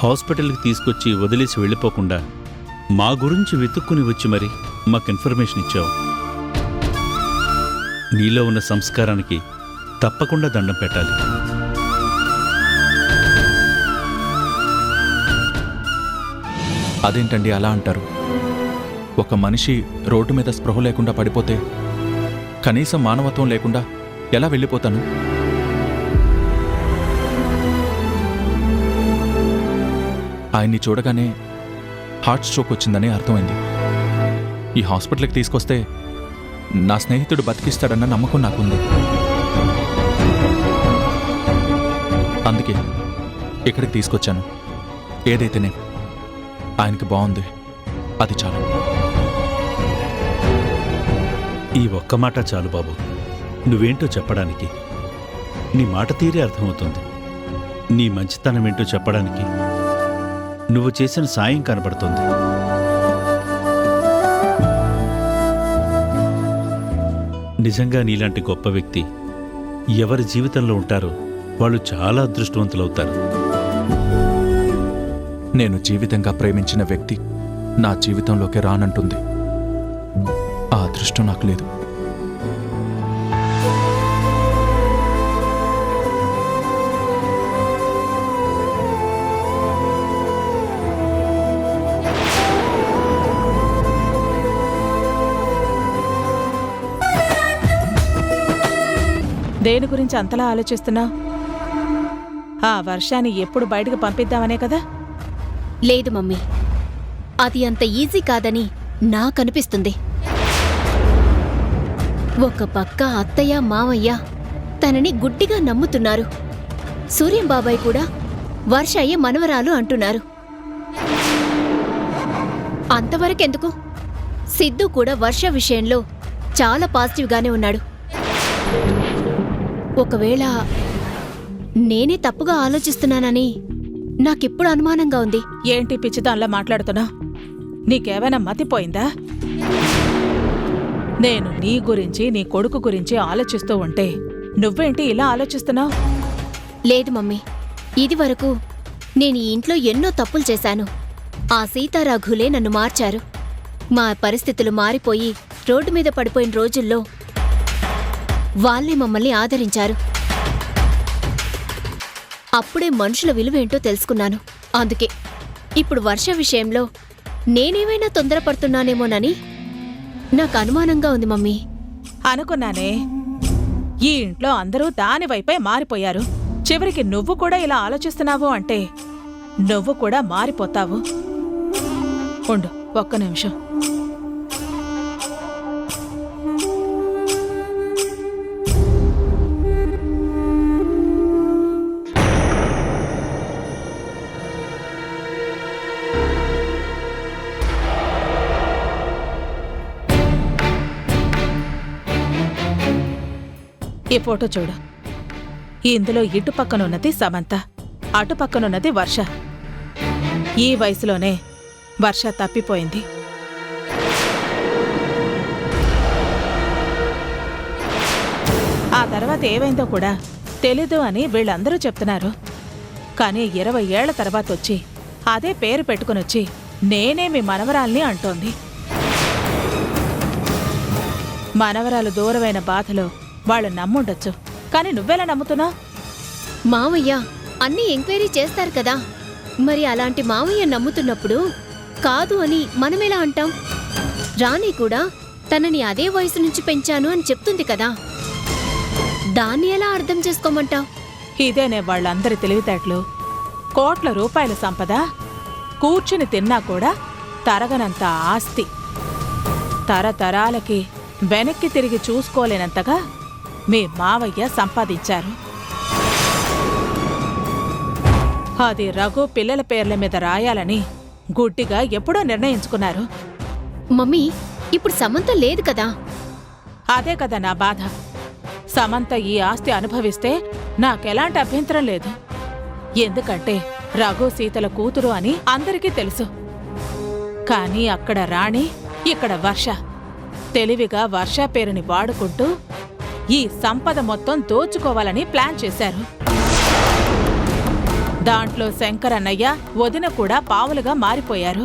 హాస్పిటల్కి తీసుకొచ్చి వదిలేసి వెళ్ళిపోకుండా మా గురించి వెతుక్కుని వచ్చి మరి మాకు ఇన్ఫర్మేషన్ ఇచ్చావు. నీలో ఉన్న సంస్కారానికి తప్పకుండా దండం పెట్టాలి. అదేంటండి అలా అంటారు? ఒక మనిషి రోడ్డు మీద స్పృహ లేకుండా పడిపోతే కనీసం మానవత్వం లేకుండా ఎలా వెళ్ళిపోతాను? ఆయన్ని చూడగానే హార్ట్ స్ట్రోక్ వచ్చిందని అర్థమైంది. ఈ హాస్పిటల్కి తీసుకొస్తే నా స్నేహితుడు బతికిస్తాడన్న నమ్మకం నాకుంది. అందుకే ఇక్కడికి తీసుకొచ్చాను. ఏదైతేనే ఆయనకి బాగుంది, అది చాలు. ఈ ఒక్క మాట చాలు బాబు, నువ్వేంటో చెప్పడానికి. నీ మాట తీరే అర్థమవుతుంది. నీ మంచితనం ఏంటో చెప్పడానికి నువ్వు చేసిన సాయం కనబడుతుంది. నిజంగా నీలాంటి గొప్ప వ్యక్తి ఎవరి జీవితంలో ఉంటారో వాళ్ళు చాలా అదృష్టవంతులవుతారు. నేను జీవితంగా ప్రేమించిన వ్యక్తి నా జీవితంలోకి రానంటుంది. ఆ అదృష్టం నాకు లేదు. దేని గురించి అంతలా ఆలోచిస్తున్నావు? ఆ వర్షాన్ని ఎప్పుడు బయటకు పంపిద్దామనే కదా? లేదు మమ్మీ, అది అంత ఈజీ కాదని నాకనిపిస్తుంది. ఒక పక్క అత్తయ్య మావయ్య తనని గుడ్డిగా నమ్ముతున్నారు. సూర్యం బాబాయ్ కూడా వర్షయ్య మనవరాలు అంటున్నారు. అంతవరకెందుకు, సిద్ధు కూడా వర్ష విషయంలో చాలా పాజిటివ్గానే ఉన్నాడు. ఒకవేళ నేనే తప్పుగా ఆలోచిస్తున్నానని నాకిప్పుడు అనుమానంగా ఉంది. ఏంటి పిచ్చిదాన్లా మాట్లాడుతున్నా? నీకేమైనా మతిపోయిందా? నేను నీ గురించి నీ కొడుకు గురించి ఆలోచిస్తూ ఉంటే నువ్వేంటి ఇలా ఆలోచిస్తున్నావు? లేదు మమ్మీ, ఇదివరకు నేను ఈ ఇంట్లో ఎన్నో తప్పులు చేశాను. ఆ సీతారాఘులే నన్ను మార్చారు. మా పరిస్థితులు మారిపోయి రోడ్డు మీద పడిపోయిన రోజుల్లో వాళ్ళే మమ్మల్ని ఆదరించారు. అప్పుడే మనుషుల విలువేంటో తెలుసుకున్నాను. అందుకే ఇప్పుడు వర్ష విషయంలో నేనేమైనా తొందరపడుతున్నానేమోనని నాకు అనుమానంగా ఉంది మమ్మీ. అనుకున్నానే, ఈ ఇంట్లో అందరూ దాని వైపే మారిపోయారు. చివరికి నువ్వు కూడా ఇలా ఆలోచిస్తున్నావు అంటే నువ్వు కూడా మారిపోతావు. ఉండు ఒక్క నిమిషం. ఈ ఫోటో చూడు. ఇందులో ఇటు పక్కనున్నది సమంత, అటు పక్కనున్నది వర్ష. ఈ వయసులోనే వర్ష తప్పిపోయింది. ఆ తర్వాత ఏమైందో కూడా తెలీదు అని వీళ్ళందరూ చెప్తున్నారు. కానీ 20 ఏళ్ల తర్వాత వచ్చి అదే పేరు పెట్టుకునొచ్చి నేనే మీ మనవరాల్ని అంటోంది. మనవరాలు దూరమైన బాధలో వాళ్ళు నమ్ముండొచ్చు, కానీ నువ్వెలా నమ్ముతున్నా? మావయ్య అన్నీ ఎంక్వైరీ చేస్తారు కదా, మరి అలాంటి మావయ్య నమ్ముతున్నప్పుడు కాదు అని మనమెలా అంటాం? రాణి కూడా తనని అదే వయసు నుంచి పెంచాను అని చెప్తుంది కదా, దాన్ని ఎలా అర్థం చేసుకోమంటావ్? ఇదేనే వాళ్ళందరి తెలివితేటలు. కోట్ల రూపాయల సంపద, కూర్చుని తిన్నా కూడా తరగనంత ఆస్తి, తరతరాలకి వెనక్కి తిరిగి చూసుకోలేనంతగా మీ మావయ్య సంపాదించారు. అది రఘు పిల్లల పేర్ల మీద రాయాలని గుడ్డిగా ఎప్పుడో నిర్ణయించుకున్నారు. మమ్మీ, ఇప్పుడు సమంత లేదు కదా? అదే కదా నా బాధ. సమంత ఈ ఆస్తి అనుభవిస్తే నాకెలాంటి అభ్యంతరం లేదు. ఎందుకంటే రఘు సీతల కూతురు అని అందరికీ తెలుసు. కానీ అక్కడ రాణి, ఇక్కడ వర్ష. తెలివిగా వర్ష పేరుని వాడుకుంటూ ఈ సంపద మొత్తం దోచుకోవాలని ప్లాన్ చేశారు. దాంట్లో శంకరన్నయ్య, వదిన కూడా పావులుగా మారిపోయారు.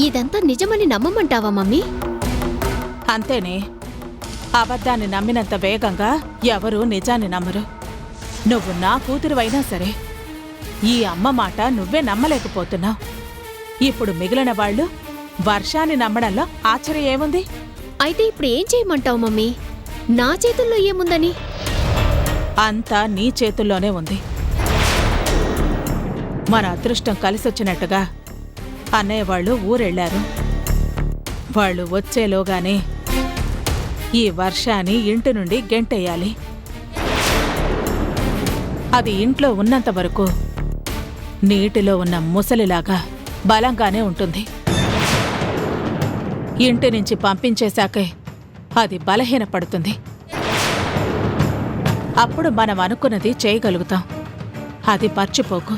ఇదంతా నిజమని నమ్మమంటావా మమ్మీ? అంతేనే. అబద్ధాన్ని నమ్మినంత వేగంగా ఎవరూ నిజాన్ని నమ్మరు. నువ్వు నా కూతురువైనా సరే ఈ అమ్మ మాట నువ్వే నమ్మలేకపోతున్నావు. ఇప్పుడు మిగిలిన వాళ్ళు వర్షాన్ని నమ్మడంలో ఆశ్చర్యం ఏముంది? అయితే ఇప్పుడు ఏం చేయమంటావు మమ్మీ? నా చేతుల్లో ఏముందని? అంతా నీ చేతుల్లోనే ఉంది. మన అదృష్టం కలిసొచ్చినట్టుగా అన్నయ్య వాళ్ళు ఊరెళ్లారు. వాళ్ళు వచ్చేలోగానే ఈ వర్షాన్ని ఇంటి నుండి గెంటేయాలి. అది ఇంట్లో ఉన్నంత వరకు నీటిలో ఉన్న ముసలిలాగా బలంగానే ఉంటుంది. ఇంటి నుంచి పంపించేశాకే అది బలహీనపడుతుంది. అప్పుడు మనం అనుకున్నది చేయగలుగుతాం. అది మర్చిపోకు.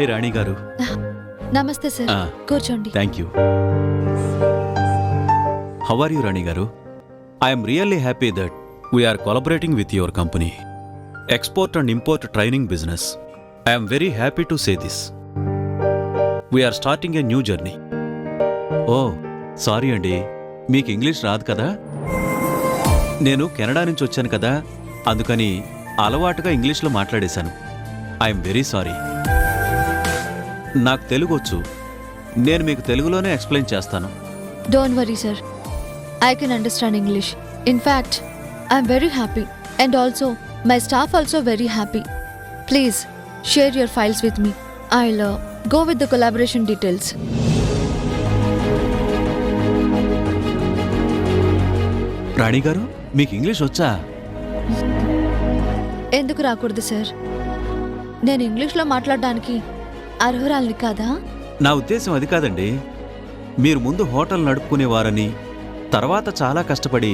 హాయ్ రాణి గారు. నమస్తే సార్, కూర్చోండి. Thank you. How are you Rani గారు? I'm really happy that we're collaborating with your company. Export and import training business. I'm very happy to say this. We're starting a new journey. Oh sorry అండి, మీకు ఇంగ్లీష్ రాదు కదా? నేను కెనడా నుంచి వచ్చాను కదా, అందుకని అలవాటుగా ఇంగ్లీష్లో మాట్లాడేశాను. I'm very sorry. నాకు తెలుగు వచ్చు, నేను మీకు తెలుగులోనే ఎక్స్ప్లెయిన్ చేస్తాను. Don't worry sir, I can understand English. In fact, I'm very happy, and also my staff also very happy. Please share your files with me. I'll go with the collaboration details. రాణి గారు, మీకు ఇంగ్లీష్ వచ్చా? ఎందుకు రాకూడదు సార్? నేను ఇంగ్లీష్లో మాట్లాడడానికి అర్హురాలిని కాదా? నా ఉద్దేశం అది కాదండి. మీరు ముందు హోటల్ నడుపుకునేవారని, తర్వాత చాలా కష్టపడి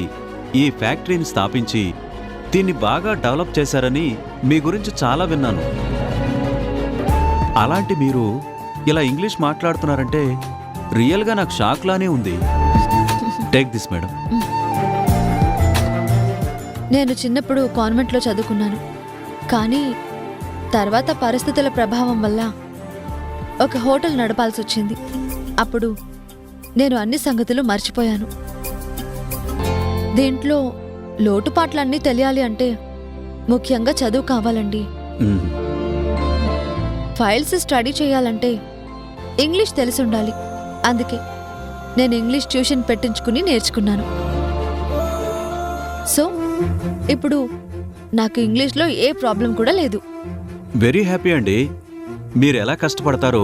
ఈ ఫ్యాక్టరీని స్థాపించి దీన్ని బాగా డెవలప్ చేశారని మీ గురించి చాలా విన్నాను. అలాంటి మీరు ఇలా ఇంగ్లీష్ మాట్లాడుతున్నారంటే రియల్గా నాకు షాక్లానే ఉంది. Take this madam. నేను చిన్నప్పుడు కాన్వెంట్లో చదువుకున్నాను, కానీ తర్వాత పరిస్థితుల ప్రభావం వల్ల ఒక హోటల్ నడపాల్సి వచ్చింది. అప్పుడు నేను అన్ని సంగతులు మర్చిపోయాను. దీంట్లో లోటుపాట్లన్నీ తెలియాలి అంటే ముఖ్యంగా చదువు కావాలండి. ఫైల్స్ స్టడీ చేయాలంటే ఇంగ్లీష్ తెలిసి ఉండాలి. అందుకే నేను ఇంగ్లీష్ ట్యూషన్ పెట్టించుకుని నేర్చుకున్నాను. సో ఇప్పుడు నాకు ఇంగ్లీష్లో ఏ ప్రాబ్లం కూడా లేదు. వెరీ హ్యాపీ అండి. మీరు ఎలా కష్టపడతారో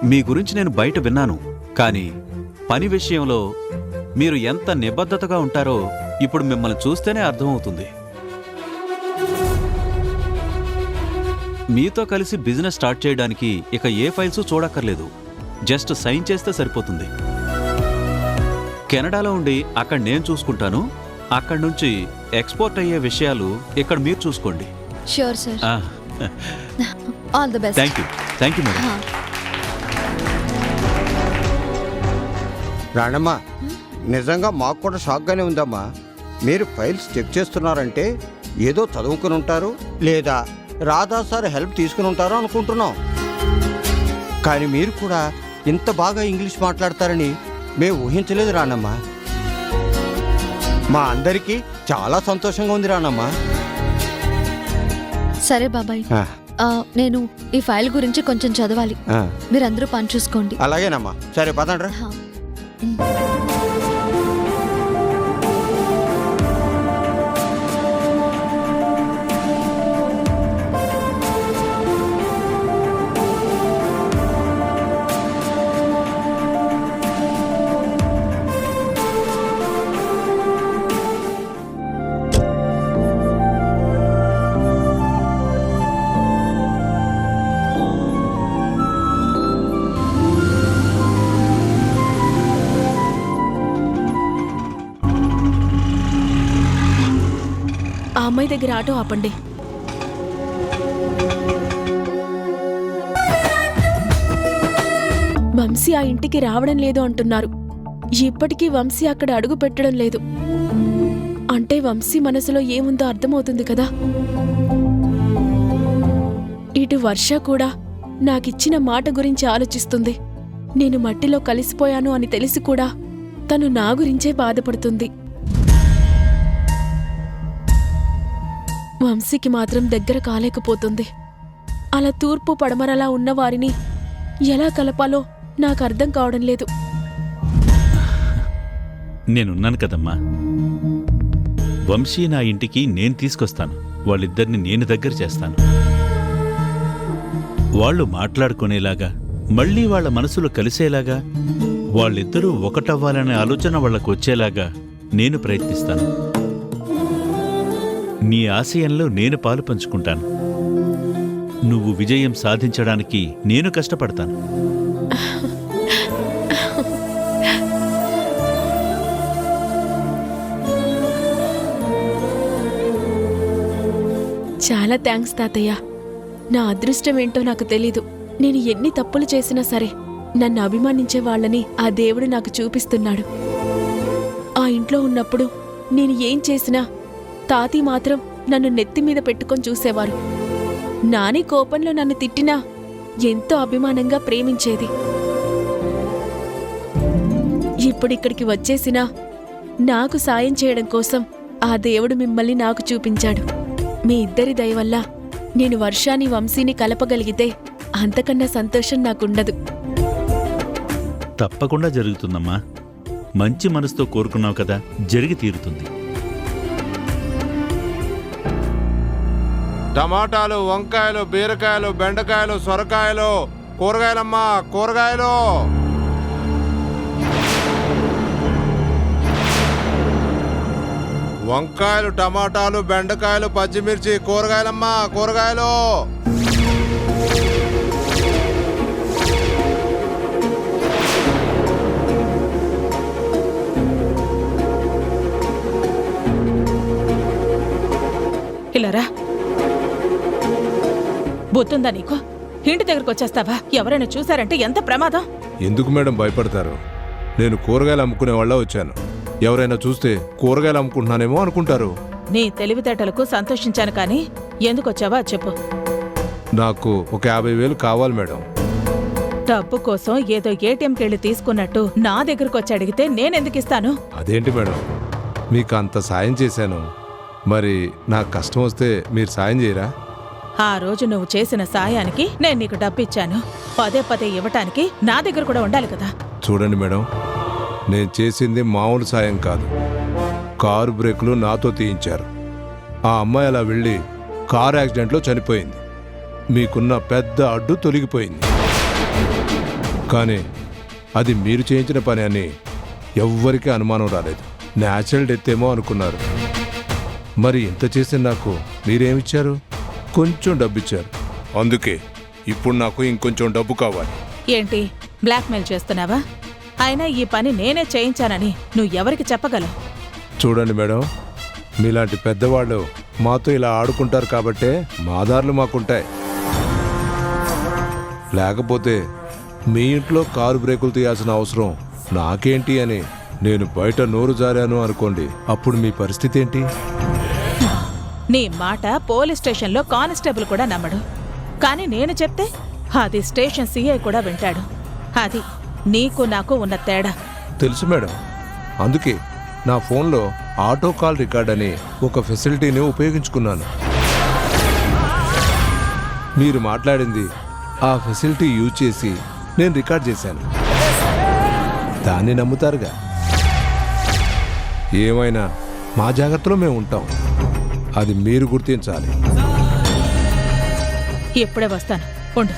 మీ గురించి నేను బయట విన్నాను, కానీ పని విషయంలో మీరు ఎంత నిబద్ధతగా ఉంటారో ఇప్పుడు మిమ్మల్ని చూస్తేనే అర్థమవుతుంది. మీతో కలిసి బిజినెస్ స్టార్ట్ చేయడానికి ఇక ఏ ఫైల్స్ చూడక్కర్లేదు, జస్ట్ సైన్ చేస్తే సరిపోతుంది. కెనడాలో ఉండి అక్కడ నేను చూసుకుంటాను, అక్కడి నుంచి ఎక్స్పోర్ట్ అయ్యే విషయాలు ఇక్కడ మీరు చూసుకోండి. Sure sir. All the best. Thank you madam. Ranamma, నిజంగా మాకు కూడా షాక్గానే ఉందమ్మా. మీరు ఫైల్స్ చెక్ చేస్తున్నారంటే ఏదో చదువుకుని ఉంటారు, లేదా రాధా సార్ హెల్ప్ తీసుకుని ఉంటారో అనుకుంటున్నాం. కానీ మీరు కూడా ఇంత బాగా ఇంగ్లీష్ మాట్లాడతారని మేము ఊహించలేదు రాణమ్మా. మా అందరికీ చాలా సంతోషంగా ఉంది రాణమ్మా. సరే బాబాయ్, నేను ఈ ఫైల్ గురించి కొంచెం చదవాలి. మీరందరూ పని చూసుకోండి. అలాగేనమ్మా. సరే పదండ్రా. ఆ అమ్మాయి దగ్గర ఆటో ఆపండి. వంశీ ఆ ఇంటికి రావడం లేదు అంటున్నారు. ఇప్పటికీ వంశీ అక్కడ అడుగు పెట్టడం లేదు అంటే వంశీ మనసులో ఏముందో అర్థమవుతుంది కదా. ఇటు వర్ష కూడా నాకిచ్చిన మాట గురించి ఆలోచిస్తుంది. నేను మట్టిలో కలిసిపోయాను అని తెలిసి కూడా తను నా గురించే బాధపడుతుంది. వంశీకి మాత్రం దగ్గర కాలేకపోతుంది. అలా తూర్పు పడమరలా ఉన్నవారిని ఎలా కలపాలో నాకు అర్థం కావడం లేదు. నేనున్నాను కదమ్మా. వంశీ నా ఇంటికి నేను తీసుకొస్తాను. వాళ్ళిద్దరిని నేను దగ్గర చేస్తాను. వాళ్ళు మాట్లాడుకునేలాగా, మళ్ళీ వాళ్ళ మనసులు కలిసేలాగా, వాళ్ళిద్దరూ ఒకటవ్వాలనే ఆలోచన వాళ్లకు వచ్చేలాగా నేను ప్రయత్నిస్తాను. నీ ఆశయంలో నేను పాలు పంచుకుంటాను. నువ్వు విజయం సాధించడానికి నేను కష్టపడతాను. చాలా థ్యాంక్స్ తాతయ్య. నా అదృష్టం ఏంటో నాకు తెలీదు. నేను ఎన్ని తప్పులు చేసినా సరే నన్ను అభిమానించే వాళ్ళని ఆ దేవుడు నాకు చూపిస్తున్నాడు. ఆ ఇంట్లో ఉన్నప్పుడు నేను ఏం చేసినా తాతి మాత్రం నన్ను నెత్తి మీద పెట్టుకొని చూసేవారు. నాని కోపంలో నన్ను తిట్టినా ఎంతో అభిమానంగా ప్రేమించేది. ఇప్పుడిక్కడికి వచ్చేసినా నాకు సాయం చేయడం కోసం ఆ దేవుడు మిమ్మల్ని నాకు చూపించాడు. మీ ఇద్దరి దయ వల్ల నేను వర్షాని వంశీని కలపగలిగితే అంతకన్నా సంతోషం నాకుండదు. తప్పకుండా జరుగుతుందమ్మా. మంచి మనసుతో కోరుకున్నావు కదా, జరిగి తీరుతుంది. టమాటాలు, వంకాయలు, బీరకాయలు, బెండకాయలు, సొరకాయలు, కూరగాయలమ్మా, కూరగాయలు. వంకాయలు, టమాటాలు, బెండకాయలు, పచ్చిమిర్చి, కూరగాయలమ్మా, కూరగాయలు. ఇలారా, బుద్ధుందా నీకు? ఇంటి దగ్గరకు వచ్చేస్తావా? ఎవరైనా చూశారంటే ఎంత ప్రమాదం. ఎందుకు మేడం భయపడతారు? నేను కూరగాయలు అమ్ముకునే వాళ్ళ వచ్చాను. ఎవరైనా చూస్తే కూరగాయలు అమ్ముకుంటున్నానేమో అనుకుంటారు. నీ తెలివితేటలకు సంతోషించాను కానీ ఎందుకొచ్చావా చెప్పు. నాకు ఒక 50,000 కావాలి మేడం. డబ్బు కోసం ఏదో ఏటీఎంకి వెళ్ళి తీసుకున్నట్టు నా దగ్గరకు వచ్చి అడిగితే నేనెందుకు ఇస్తాను? అదేంటి మేడం, మీకు అంత సాయం చేశాను, మరి నాకు కష్టం వస్తే మీరు సాయం చేయరా? ఆ రోజు నువ్వు చేసిన సాయానికి నేను నీకు డబ్బిచ్చాను. పదే పదే ఇవ్వటానికి నా దగ్గర కూడా ఉండాలి కదా. చూడండి మేడం, నేను చేసింది మామూలు సాయం కాదు. కారు బ్రేకులు నాతో తీయించారు. ఆ అమ్మాయి అలా వెళ్ళి కారు యాక్సిడెంట్లో చనిపోయింది. మీకున్న పెద్ద అడ్డు తొలగిపోయింది. కానీ అది మీరు చేయించిన పని అని ఎవ్వరికీ అనుమానం రాలేదు. న్యాచురల్ డెత్ ఏమో అనుకున్నారు. మరి ఇంత చేసి నాకు మీరేమిచ్చారు? కొంచెం డబ్బిచ్చారు. అందుకే ఇప్పుడు నాకు ఇంకొంచెం డబ్బు కావాలి. ఏంటి బ్లాక్మెయిల్ చేస్తున్నావా? అయినా ఈ పని నేనే చేయించానని నువ్వు ఎవరికి చెప్పగలవు? చూడండి మేడం, మీలాంటి పెద్దవాళ్ళు మాతో ఇలా ఆడుకుంటారు కాబట్టే మా దారులు మాకుంటాయి. లేకపోతే మీ ఇంట్లో కారు బ్రేకులు తీయాల్సిన అవసరం నాకేంటి అని నేను బయట నోరు జారాను అనుకోండి, అప్పుడు మీ పరిస్థితి ఏంటి? నీ మాట పోలీస్ స్టేషన్లో కానిస్టేబుల్ కూడా నమ్మడు. కానీ నేను చెప్తే అది స్టేషన్ సీఐ కూడా వింటాడు. అది నీకు నాకు ఉన్న తేడా. తెలుసు మేడం, అందుకే నా ఫోన్లో ఆటో కాల్ రికార్డ్ అని ఒక ఫెసిలిటీని ఉపయోగించుకున్నాను. మీరు మాట్లాడింది ఆ ఫెసిలిటీ యూజ్ చేసి నేను రికార్డ్ చేశాను. దాన్ని నమ్ముతారుగా. ఏమైనా మా జాగ్రత్తలో మేము ఉంటాం, అది మీరు గుర్తించాలి. ఇప్పుడే వస్తాను, ఉండు.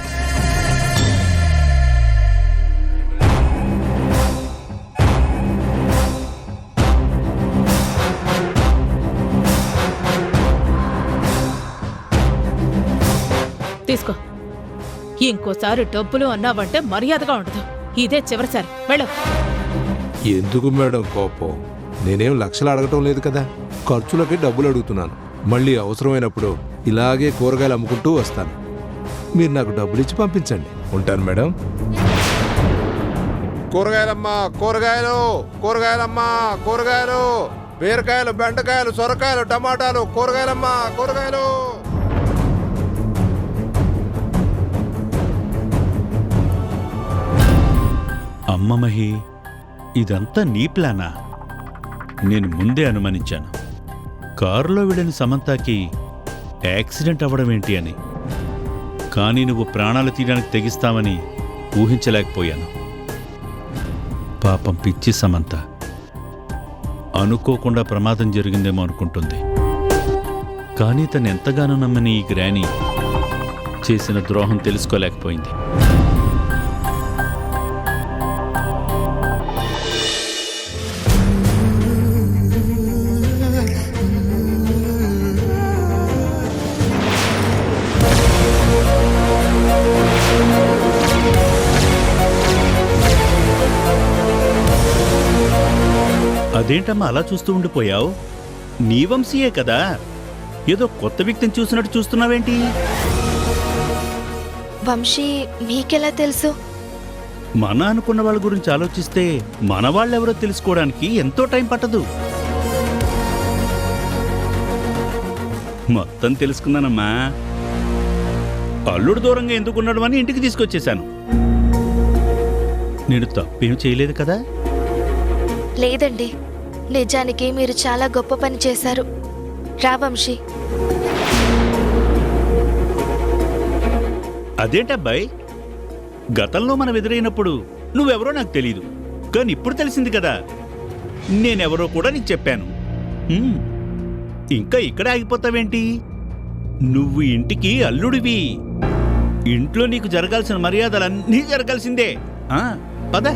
తీసుకో. ఇంకోసారి డబ్బులు అన్నావంటే మర్యాదగా ఉండదు. ఇదే చివరిసారి, వెళ్ళు. ఎందుకు మేడం కోపం? నేనేం లక్షలు అడగటం లేదు కదా, ఖర్చులకి డబ్బులు అడుగుతున్నాను. మళ్ళీ అవసరమైనప్పుడు ఇలాగే కూరగాయలు అమ్ముకుంటూ వస్తాను. మీరు నాకు డబ్బులు ఇచ్చి పంపించండి. ఉంటాను మేడం. కూరగాయలమ్మా, కూరగాయలు, కూరగాయలమ్మా, కూరగాయలు, బీరకాయలు, బెండకాయలు, సొరకాయలు, టమాటాలు, కూరగాయలమ్మా, కూరగాయలు. అమ్మ మహి, ఇదంతా నీ ప్లానా? నేను ముందే అనుమానించాను. కారులో వెళ్ళిన సమంతాకి యాక్సిడెంట్ అవ్వడం ఏంటి అని. కానీ నువ్వు ప్రాణాలు తీయడానికి తెగిస్తావని ఊహించలేకపోయాను. పాపం పిచ్చి సమంత అనుకోకుండా ప్రమాదం జరిగిందేమో అనుకుంటుంది. కానీ తను ఎంతగానో నమ్మని ఈ గ్రాని చేసిన ద్రోహం తెలుసుకోలేకపోయింది. అదేంటమ్మా అలా చూస్తూ ఉండిపోయావు? నీ వంశీయే కదా, ఏదో కొత్త వ్యక్తిని చూసినట్టు చూస్తున్నావేంటి? వంశీ మీకెలా తెలుసు? మన అనుకున్న వాళ్ళ గురించి ఆలోచిస్తే మన వాళ్ళెవరో తెలుసుకోవడానికి ఎంతో టైం పట్టదు. మొత్తం తెలుసుకున్నానమ్మా. అల్లుడు దూరంగా ఎందుకున్నాడు అని ఇంటికి తీసుకొచ్చేశాను. నేను తప్పేం చేయలేదు కదా? లేదండి, నిజానికి మీరు చాలా గొప్ప పని చేశారు. రా వంశీ. అదేంటబ్బాయి, గతంలో మనం ఎదురైనప్పుడు నువ్వెవరో నాకు తెలీదు, కానీ ఇప్పుడు తెలిసింది కదా నేనెవరో కూడా నీకు చెప్పాను. ఇంకా ఇక్కడే ఆగిపోతావేంటి? నువ్వు ఇంటికి అల్లుడివి. ఇంట్లో నీకు జరగాల్సిన మర్యాదలన్నీ జరగాల్సిందే. పద.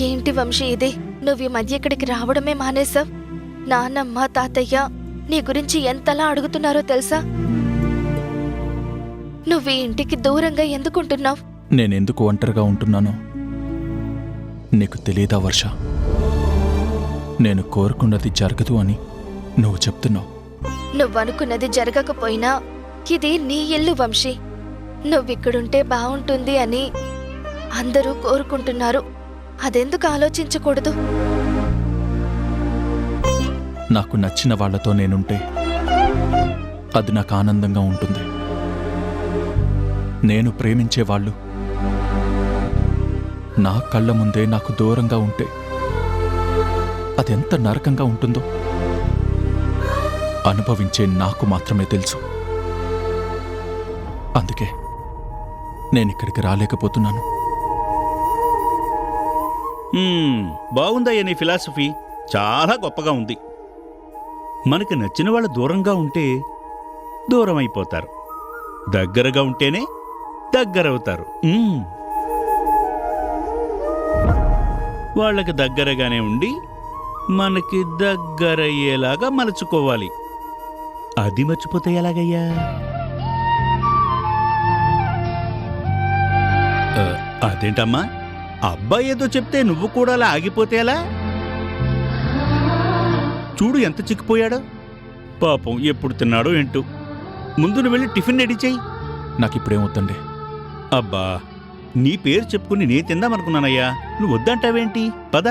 ఏంటి వంశీ ఇది? నువ్వు ఈ మధ్య ఇక్కడికి రావడమే మానేశావ్. నాన్నమ్మ తాతయ్య నీ గురించి ఎంతలా అడుగుతున్నారో తెలుసా? నువ్వు ఈ ఇంటికి దూరంగా ఎందుకుంటున్నావు? నేనెందుకు ఒంటరిగా ఉంటున్నానో నీకు తెలియదా వర్ష? నేను కోరుకున్నది జరగదు అని నువ్వు చెప్తున్నావు. నువ్వనుకున్నది జరగకపోయినా ఇది నీ ఇల్లు వంశీ. నువ్విక్కడుంటే బావుంటుంది అని అందరూ కోరుకుంటున్నారు. అదెందుకు ఆలోచించకూడదు? నాకు నచ్చిన వాళ్లతో నేనుంటే అది నాకు ఆనందంగా ఉంటుంది. నేను ప్రేమించేవాళ్ళు నా కళ్ళ ముందే నాకు దూరంగా ఉంటే అదెంత నరకంగా ఉంటుందో అనుభవించే నాకు మాత్రమే తెలుసు. అందుకే నేనిక్కడికి రాలేకపోతున్నాను. బాగుందయ్యా నీ ఫిలాసఫీ, చాలా గొప్పగా ఉంది. మనకి నచ్చిన వాళ్ళు దూరంగా ఉంటే దూరం అయిపోతారు, దగ్గరగా ఉంటేనే దగ్గరవుతారు. వాళ్ళకి దగ్గరగానే ఉండి మనకి దగ్గరయ్యేలాగా మలుచుకోవాలి. అది మర్చిపోతే ఎలాగయ్యా? అదేంటమ్మా, అబ్బాయి ఏదో చెప్తే నువ్వు కూడా అలా ఆగిపోతే ఎలా? చూడు ఎంత చిక్కిపోయాడో. పాపం ఎప్పుడు తిన్నాడో ఏంటో. ముందు నువ్వు వెళ్ళి టిఫిన్ రెడీ చెయ్యి. నాకిప్పుడేమవుతండి? అబ్బా, నీ పేరు చెప్పుకుని నే తిందామనుకున్నానయ్యా. నువ్వు వద్దంటావేంటి? పద.